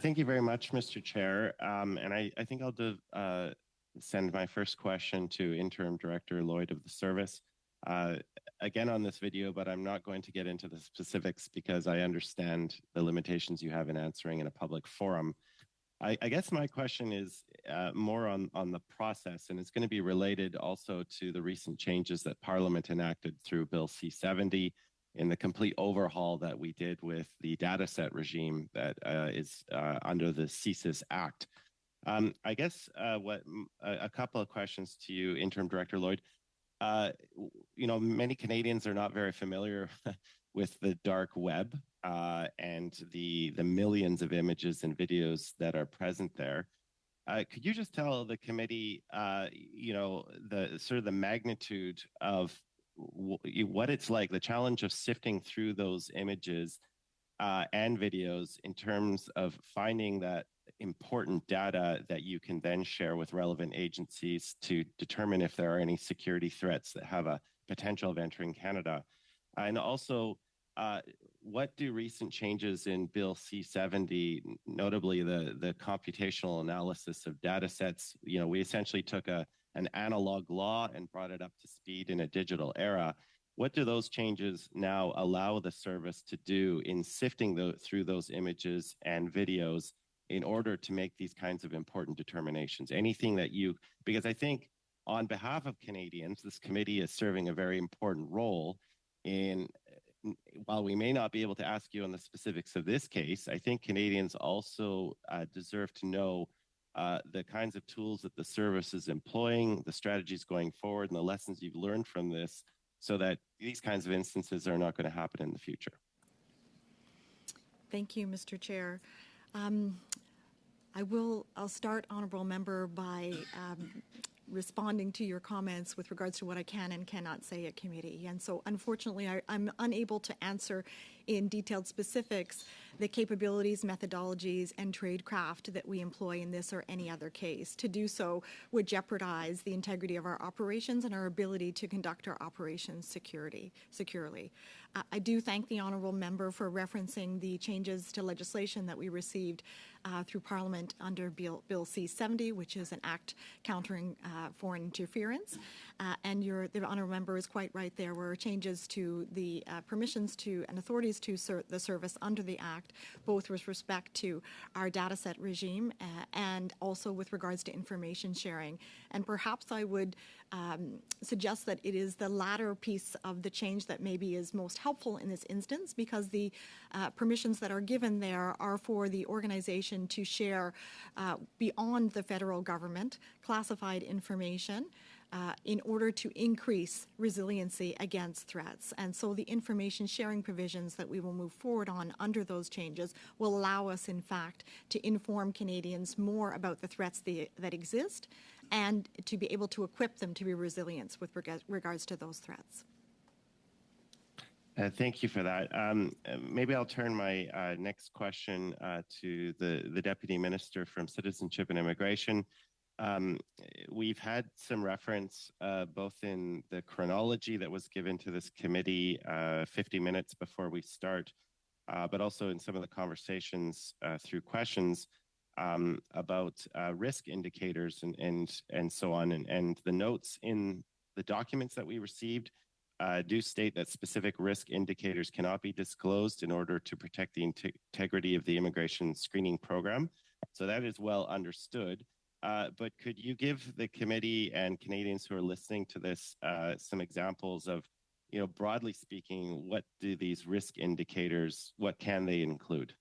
Thank you very much, Mr. Chair. And I think I'll send my first question to Interim Director Lloyd of the service. Again on this video, but I'm not going to get into the specifics because I understand the limitations you have in answering in a public forum. I guess my question is more on the process, and it's going to be related also to the recent changes that Parliament enacted through Bill C-70 in the complete overhaul that we did with the data set regime that is under the CSIS Act. I guess a couple of questions to you, Interim Director Lloyd. Many Canadians are not very familiar with the dark web and the millions of images and videos that are present there. Could you just tell the committee, the sort of the magnitude of what it's like, the challenge of sifting through those images and videos in terms of finding that important data that you can then share with relevant agencies to determine if there are any security threats that have a potential of entering Canada? And also, what do recent changes in Bill C-70, notably the computational analysis of data sets, we essentially took an analog law and brought it up to speed in a digital era. What do those changes now allow the service to do in sifting through those images and videos in order to make these kinds of important determinations? Anything that because I think on behalf of Canadians, this committee is serving a very important role in, while we may not be able to ask you on the specifics of this case, I think Canadians also deserve to know the kinds of tools that the service is employing, the strategies going forward, and the lessons you've learned from this so that these kinds of instances are not going to happen in the future. Thank you, Mr. Chair. I'll start, Honourable Member, by responding to your comments with regards to what I can and cannot say at committee. And so, unfortunately, I'm unable to answer in detailed specifics the capabilities, methodologies, and tradecraft that we employ in this or any other case. To do so would jeopardize the integrity of our operations and our ability to conduct our operations securely. I do thank the Honourable Member for referencing the changes to legislation that we received through Parliament under Bill C-70, which is an act countering foreign interference. And the Honourable Member is quite right. There were changes to the permissions to and authorities to the service under the Act, both with respect to our data set regime and also with regards to information sharing. And perhaps I would suggest that it is the latter piece of the change that maybe is most helpful in this instance, because the permissions that are given there are for the organization to share beyond the federal government classified information in order to increase resiliency against threats. And so the information sharing provisions that we will move forward on under those changes will allow us, in fact, to inform Canadians more about the threats that exist and to be able to equip them to be resilient with regards to those threats. Thank you for that. Maybe I'll turn my next question to the Deputy Minister from Citizenship and Immigration. We've had some reference both in the chronology that was given to this committee 50 minutes before we start, but also in some of the conversations through questions about risk indicators and so on. And the notes in the documents that we received do state that specific risk indicators cannot be disclosed in order to protect the integrity of the immigration screening program. So that is well understood. But could you give the committee and Canadians who are listening to this some examples of, broadly speaking, what do these risk indicators, what can they include?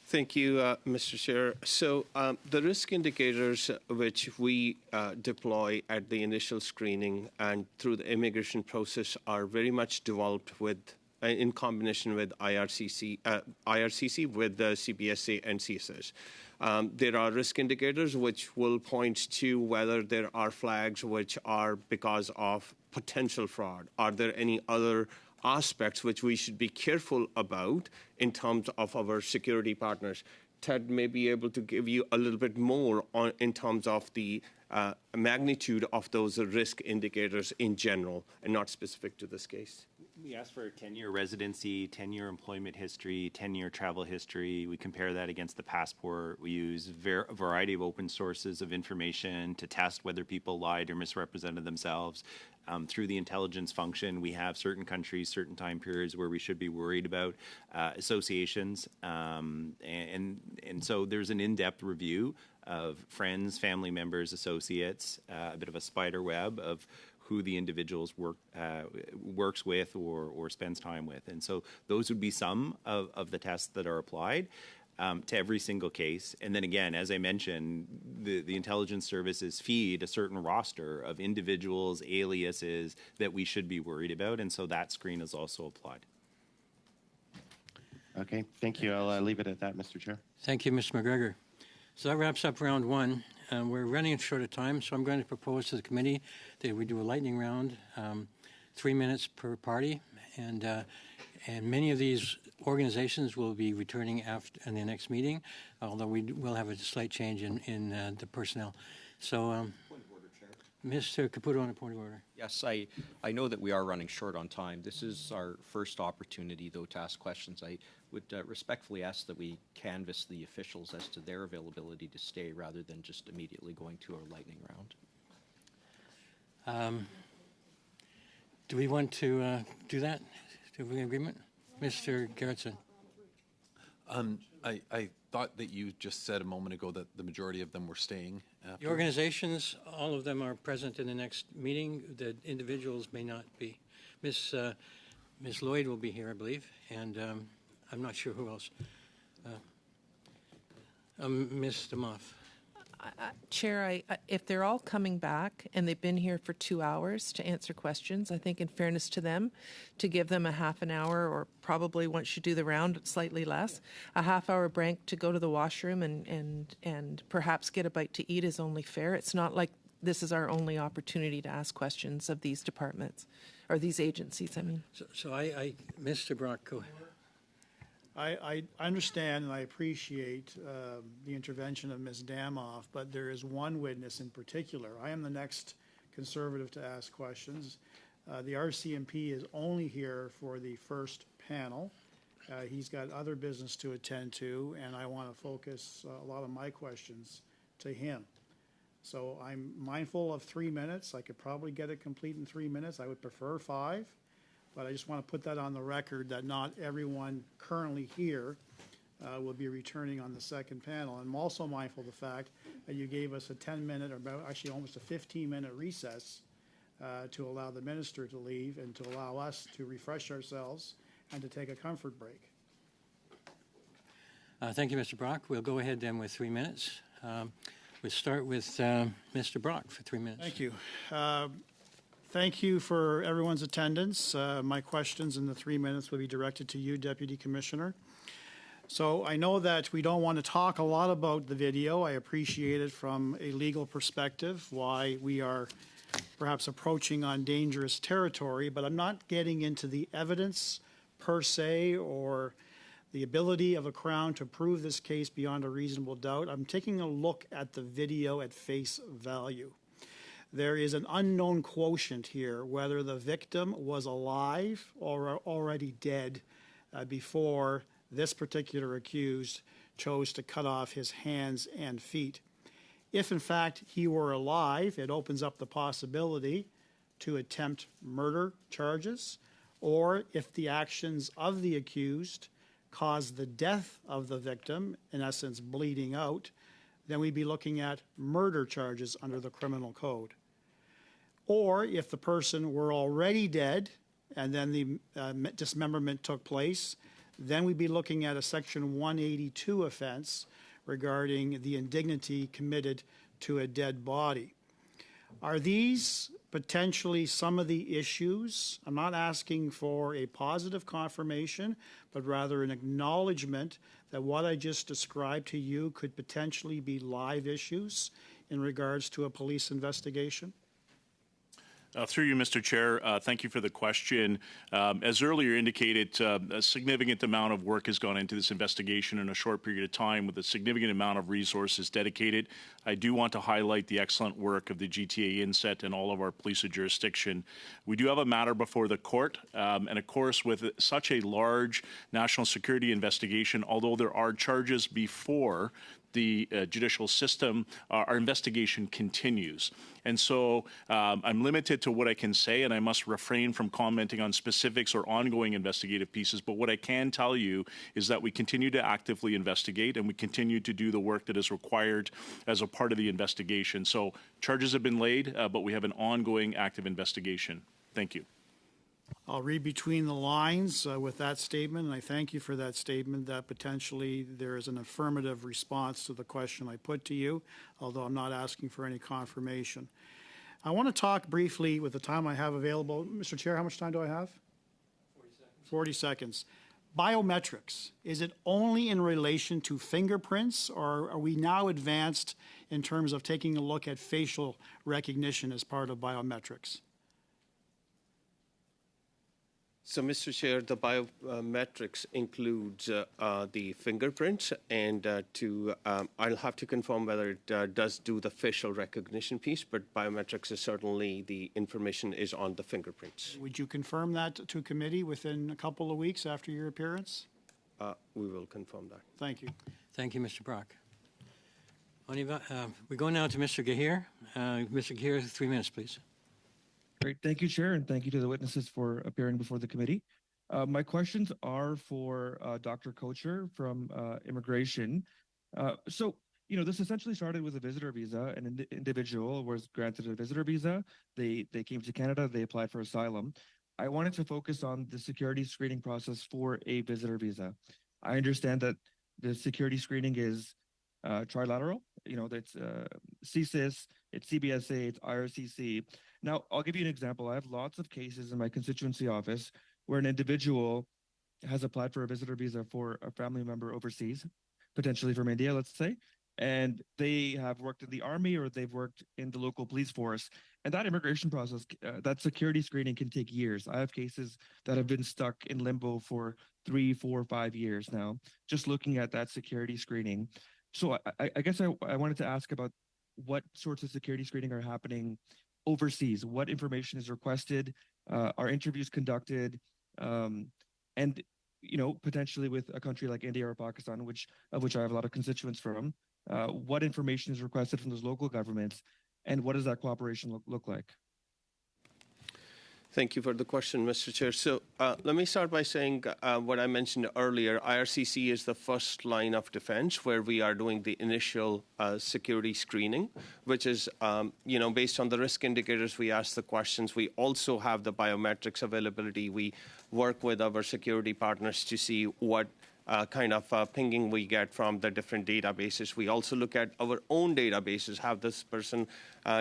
Thank you, Mr. Chair. So the risk indicators which we deploy at the initial screening and through the immigration process are very much developed with, in combination with IRCC with the CBSA and CSS. There are risk indicators which will point to whether there are flags which are because of potential fraud. Are there any other aspects which we should be careful about in terms of our security partners? Ted may be able to give you a little bit more in terms of the magnitude of those risk indicators in general and not specific to this case. We ask for 10-year residency, 10-year employment history, 10-year travel history. We compare that against the passport. We use a variety of open sources of information to test whether people lied or misrepresented themselves. Through the intelligence function, we have certain countries, certain time periods where we should be worried about associations. And so there's an in-depth review of friends, family members, associates, a bit of a spider web of who the individuals works with or spends time with. And so those would be some of the tests that are applied to every single case. And then again, as I mentioned, the intelligence services feed a certain roster of individuals, aliases that we should be worried about. And so that screen is also applied. Okay, thank you. I'll leave it at that, Mr. Chair. Thank you, Mr. McGregor. So that wraps up round one. We're running short of time, so I'm going to propose to the committee that we do a lightning round, 3 minutes per party, and many of these organizations will be returning in the next meeting, although we will have a slight change in the personnel. So, Mr. Caputo on a point of order. Yes, I know that we are running short on time. This is our first opportunity, though, to ask questions. I would respectfully ask that we canvass the officials as to their availability to stay rather than just immediately going to our lightning round. Do we want to do that? Do we have an agreement? Mr. Gerritsen. I thought that you just said a moment ago that the majority of them were staying. The organizations, all of them are present in the next meeting. The individuals may not be. Ms. Lloyd will be here, I believe, and I'm not sure who else. Ms. Demoff. Chair, if they're all coming back and they've been here for 2 hours to answer questions, I think in fairness to them, to give them a half an hour or probably once you do the round, slightly less, a half-hour break to go to the washroom and perhaps get a bite to eat is only fair. It's not like this is our only opportunity to ask questions of these departments or these agencies, I mean. So Mr. Brock, go ahead. I understand and I appreciate the intervention of Ms. Damoff, but there is one witness in particular. I am the next conservative to ask questions. The RCMP is only here for the first panel. He's got other business to attend to, and I want to focus a lot of my questions to him. So I'm mindful of 3 minutes. I could probably get it complete in 3 minutes. I would prefer 5. But I just want to put that on the record that not everyone currently here will be returning on the second panel. I'm also mindful of the fact that you gave us a 10-minute or actually almost a 15-minute recess to allow the minister to leave and to allow us to refresh ourselves and to take a comfort break. Thank you, Mr. Brock. We'll go ahead then with 3 minutes. We'll start with Mr. Brock for 3 minutes. Thank you. Thank you for everyone's attendance. My questions in the 3 minutes will be directed to you, Deputy Commissioner. So I know that we don't want to talk a lot about the video. I appreciate it from a legal perspective, why we are perhaps approaching on dangerous territory, but I'm not getting into the evidence per se or the ability of a Crown to prove this case beyond a reasonable doubt. I'm taking a look at the video at face value. There is an unknown quotient here, whether the victim was alive or already dead before this particular accused chose to cut off his hands and feet. If, in fact, he were alive, it opens up the possibility to attempt murder charges, or if the actions of the accused caused the death of the victim, in essence bleeding out, then we'd be looking at murder charges under the criminal code. Or if the person were already dead and then the dismemberment took place, then we'd be looking at a Section 182 offense regarding the indignity committed to a dead body. Are these potentially some of the issues? I'm not asking for a positive confirmation, but rather an acknowledgement that what I just described to you could potentially be live issues in regards to a police investigation? Through you, Mr. Chair, thank you for the question. As earlier indicated, a significant amount of work has gone into this investigation in a short period of time with a significant amount of resources dedicated. I do want to highlight the excellent work of the GTA INSET and all of our police of jurisdiction. We do have a matter before the court, and of course, with such a large national security investigation, although there are charges before the judicial system, our investigation continues. And so I'm limited to what I can say, and I must refrain from commenting on specifics or ongoing investigative pieces. But what I can tell you is that we continue to actively investigate, and we continue to do the work that is required as a part of the investigation. So charges have been laid, but we have an ongoing active investigation. Thank you. I'll read between the lines with that statement, and I thank you for that statement, that potentially there is an affirmative response to the question I put to you, although I'm not asking for any confirmation. I want to talk briefly with the time I have available. Mr. Chair, how much time do I have? 40 seconds. 40 seconds. Biometrics, is it only in relation to fingerprints, or are we now advanced in terms of taking a look at facial recognition as part of biometrics? So, Mr. Chair, the biometrics includes the fingerprints, and I'll have to confirm whether it does do the facial recognition piece, but biometrics is certainly the information is on the fingerprints. Would you confirm that to committee within a couple of weeks after your appearance? We will confirm that. Thank you. Thank you, Mr. Brock. We go now to Mr. Gahir. Mr. Gahir, 3 minutes, please. Great. Thank you, Chair, and thank you to the witnesses for appearing before the committee. My questions are for Dr. Kocher from Immigration. So, this essentially started with a visitor visa. An individual was granted a visitor visa. They came to Canada. They applied for asylum. I wanted to focus on the security screening process for a visitor visa. I understand that the security screening is trilateral. That's CSIS, it's CBSA, it's IRCC. Now, I'll give you an example. I have lots of cases in my constituency office where an individual has applied for a visitor visa for a family member overseas, potentially from India, let's say, and they have worked in the army or they've worked in the local police force. And that immigration process, that security screening can take years. I have cases that have been stuck in limbo for 3, 4, 5 years now, just looking at that security screening. So I guess I wanted to ask about what sorts of security screening are happening overseas. What information is requested? Are interviews conducted? And potentially with a country like India or Pakistan, of which I have a lot of constituents from, what information is requested from those local governments, and what does that cooperation look like? Thank you for the question, Mr. Chair. So let me start by saying what I mentioned earlier. IRCC is the first line of defense where we are doing the initial security screening, which is, based on the risk indicators, we ask the questions. We also have the biometrics availability. We work with our security partners to see what kind of pinging we get from the different databases. We also look at our own databases. Have this person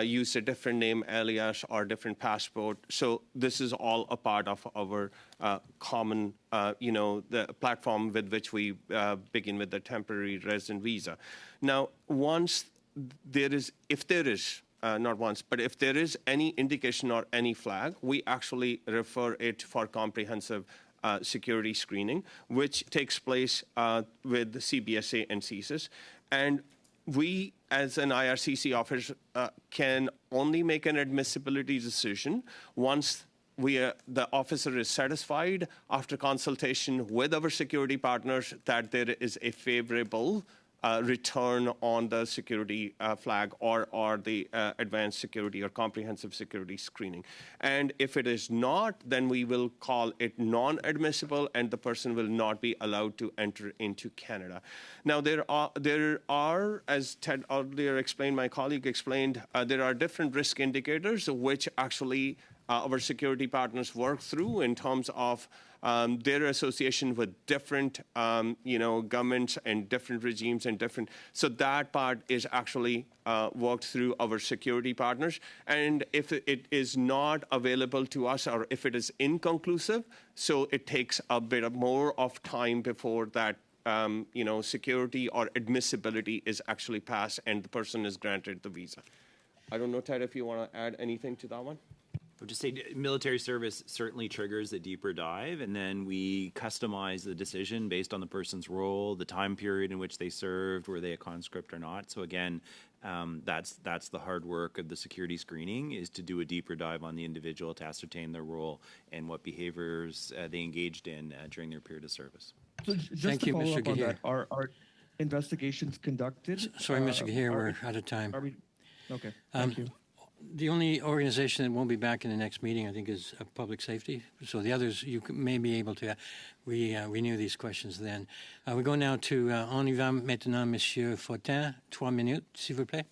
used a different name, alias, or different passport? So this is all a part of our common, the platform with which we begin with the temporary resident visa. Now, if there is not once, but if there is any indication or any flag, we actually refer it for comprehensive security screening, which takes place with the CBSA and CSIS. And we, as an IRCC office, can only make an admissibility decision once the officer is satisfied after consultation with our security partners that there is a favorable return on the security flag or the advanced security or comprehensive security screening. And if it is not, then we will call it non-admissible and the person will not be allowed to enter into Canada. Now, there are, as Ted earlier explained, my colleague explained, there are different risk indicators which actually our security partners work through in terms of their association with different, governments and different regimes and different. So that part is actually worked through our security partners. And if it is not available to us or if it is inconclusive, so it takes a bit more of time before that security or admissibility is actually passed and the person is granted the visa. I don't know, Ted, if you want to add anything to that one. I would just say military service certainly triggers a deeper dive, and then we customize the decision based on the person's role, the time period in which they served, were they a conscript or not. So again, that's the hard work of the security screening, is to do a deeper dive on the individual to ascertain their role and what behaviors they engaged in during their period of service. So just Thank to you, follow Mr. up on Gahir. that, are investigations conducted? Sorry, Mr. Gahir, we're out of time. Okay, thank you. The only organization that won't be back in the next meeting, I think, is Public Safety. So the others, you may be able to renew these questions then. We go now to, on y va maintenant, Monsieur Fortin. 3 minutes, s'il vous plaît.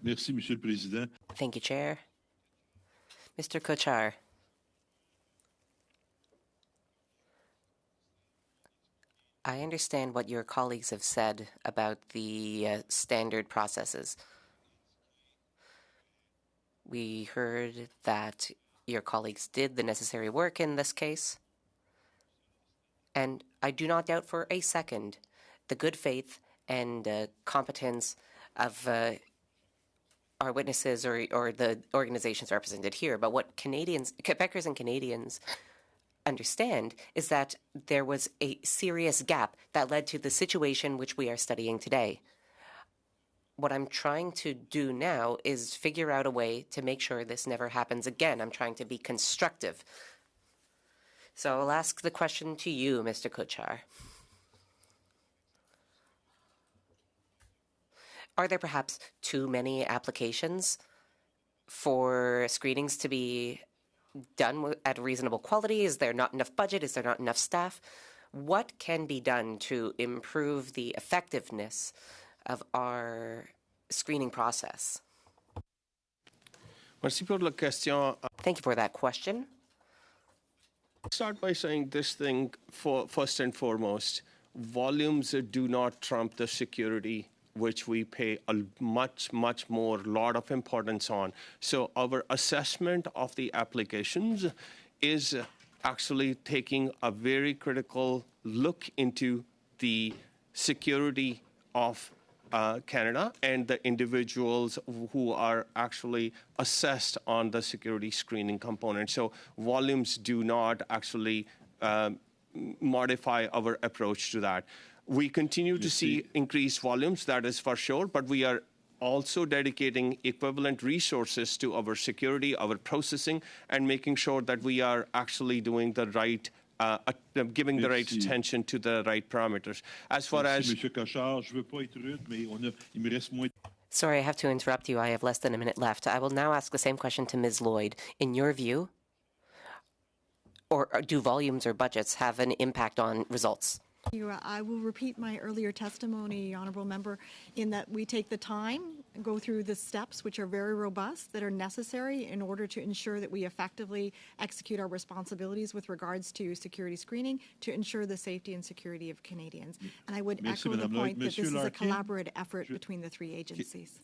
Merci, Monsieur le Président. Thank you, Chair. Mr. Kochar. I understand what your colleagues have said about the standard processes. We heard that your colleagues did the necessary work in this case. And I do not doubt for a second the good faith and competence of our witnesses or the organizations represented here. But what Quebecers and Canadians understand is that there was a serious gap that led to the situation which we are studying today. What I'm trying to do now is figure out a way to make sure this never happens again. I'm trying to be constructive. So I'll ask the question to you, Mr. Kochar. Are there perhaps too many applications for screenings to be done at a reasonable quality? Is there not enough budget? Is there not enough staff? What can be done to improve the effectiveness of our screening process? Merci pour la question. Thank you for that question. Start by saying this thing first and foremost. Volumes do not trump the security, which we pay a much more lot of importance on. So our assessment of the applications is actually taking a very critical look into the security of Canada and the individuals who are actually assessed on the security screening component. So volumes do not actually modify our approach to that. We continue to see increased volumes, that is for sure, but we are also dedicating equivalent resources to our security, our processing, and making sure that we are actually doing the right giving the right attention to the right parameters. As far as... Monsieur Cochard, je veux pas être rude, mais il me reste moins... Sorry, I have to interrupt you. I have less than a minute left. I will now ask the same question to Ms. Lloyd. In your view, or do volumes or budgets have an impact on results? I will repeat my earlier testimony, Honourable Member, in that we take the time and go through the steps which are very robust that are necessary in order to ensure that we effectively execute our responsibilities with regards to security screening to ensure the safety and security of Canadians. And I would echo the point that this is a collaborative effort between the three agencies.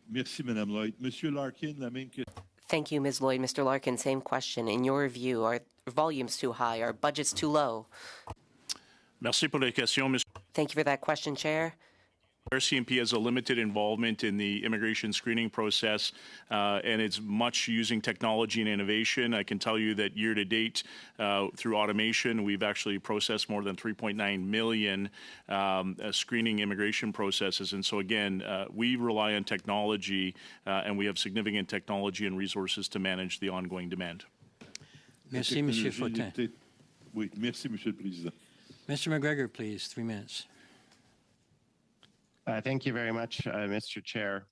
Merci, Madame Lloyd. Monsieur Larkin, la même question. Thank you, Ms. Lloyd. Mr. Larkin, same question. In your view, are volumes too high? Are budgets too low? Merci pour la question, Monsieur. Thank you for that question, Chair. RCMP has a limited involvement in the immigration screening process, and it's much using technology and innovation. I can tell you that year to date, through automation, we've actually processed more than 3.9 million screening immigration processes. And so again, we rely on technology, and we have significant technology and resources to manage the ongoing demand. Merci, M. Fortin. Oui, merci, Monsieur le Président. Mr. McGregor, please, 3 minutes. Thank you very much, Mr. Chair.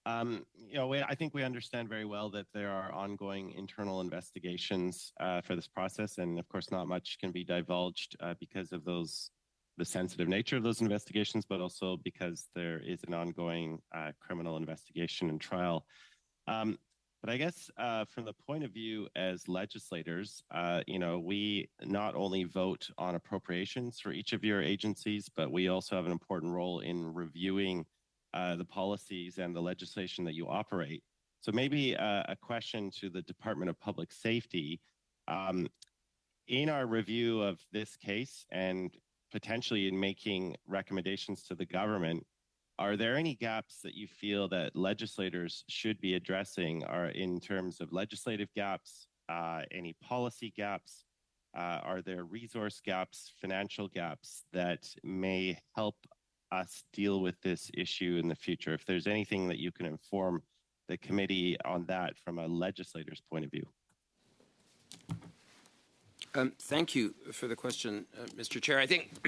I think we understand very well that there are ongoing internal investigations for this process, and of course, not much can be divulged because of the sensitive nature of those investigations, but also because there is an ongoing criminal investigation and trial. But I guess from the point of view as legislators, we not only vote on appropriations for each of your agencies, but we also have an important role in reviewing the policies and the legislation that you operate. So maybe a question to the Department of Public Safety. In our review of this case and potentially in making recommendations to the government, are there any gaps that you feel that legislators should be addressing in terms of legislative gaps, any policy gaps? Are there resource gaps, financial gaps that may help us deal with this issue in the future? If there's anything that you can inform the committee on that from a legislator's point of view. Thank you for the question, Mr. Chair. I think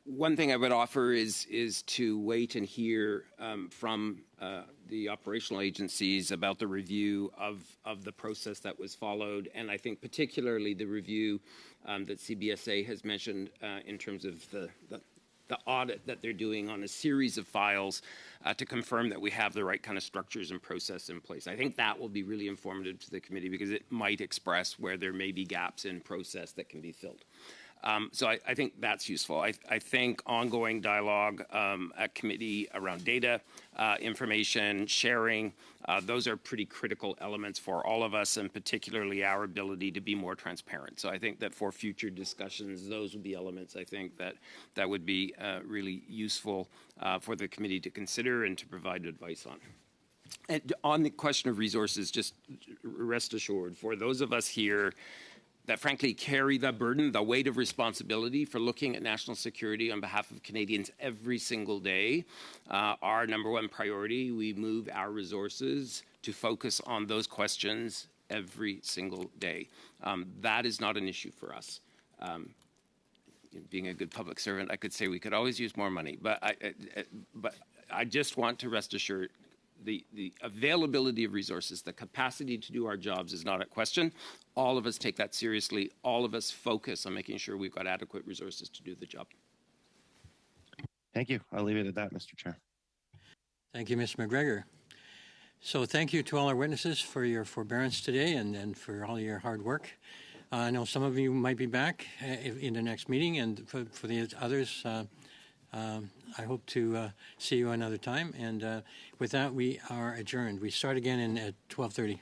one thing I would offer is to wait and hear from the operational agencies about the review of the process that was followed, and I think particularly the review that CBSA has mentioned in terms of the audit that they're doing on a series of files to confirm that we have the right kind of structures and process in place. I think that will be really informative to the committee because it might express where there may be gaps in process that can be filled. So I think that's useful. I think ongoing dialogue at committee around data, information, sharing, those are pretty critical elements for all of us, and particularly our ability to be more transparent. So I think that for future discussions, those would be elements I think that would be really useful for the committee to consider and to provide advice on. And on the question of resources, just rest assured, for those of us here that frankly carry the burden, the weight of responsibility for looking at national security on behalf of Canadians every single day, our number one priority, we move our resources to focus on those questions every single day. That is not an issue for us. Being a good public servant, I could say we could always use more money, but I just want to rest assured the availability of resources, the capacity to do our jobs is not at question. All of us take that seriously. All of us focus on making sure we've got adequate resources to do the job. Thank you. I'll leave it at that, Mr. Chair. Thank you, Mr. McGregor. So thank you to all our witnesses for your forbearance today and for all your hard work. I know some of you might be back in the next meeting, and for the others, I hope to see you another time. And with that, we are adjourned. We start again at 12:30.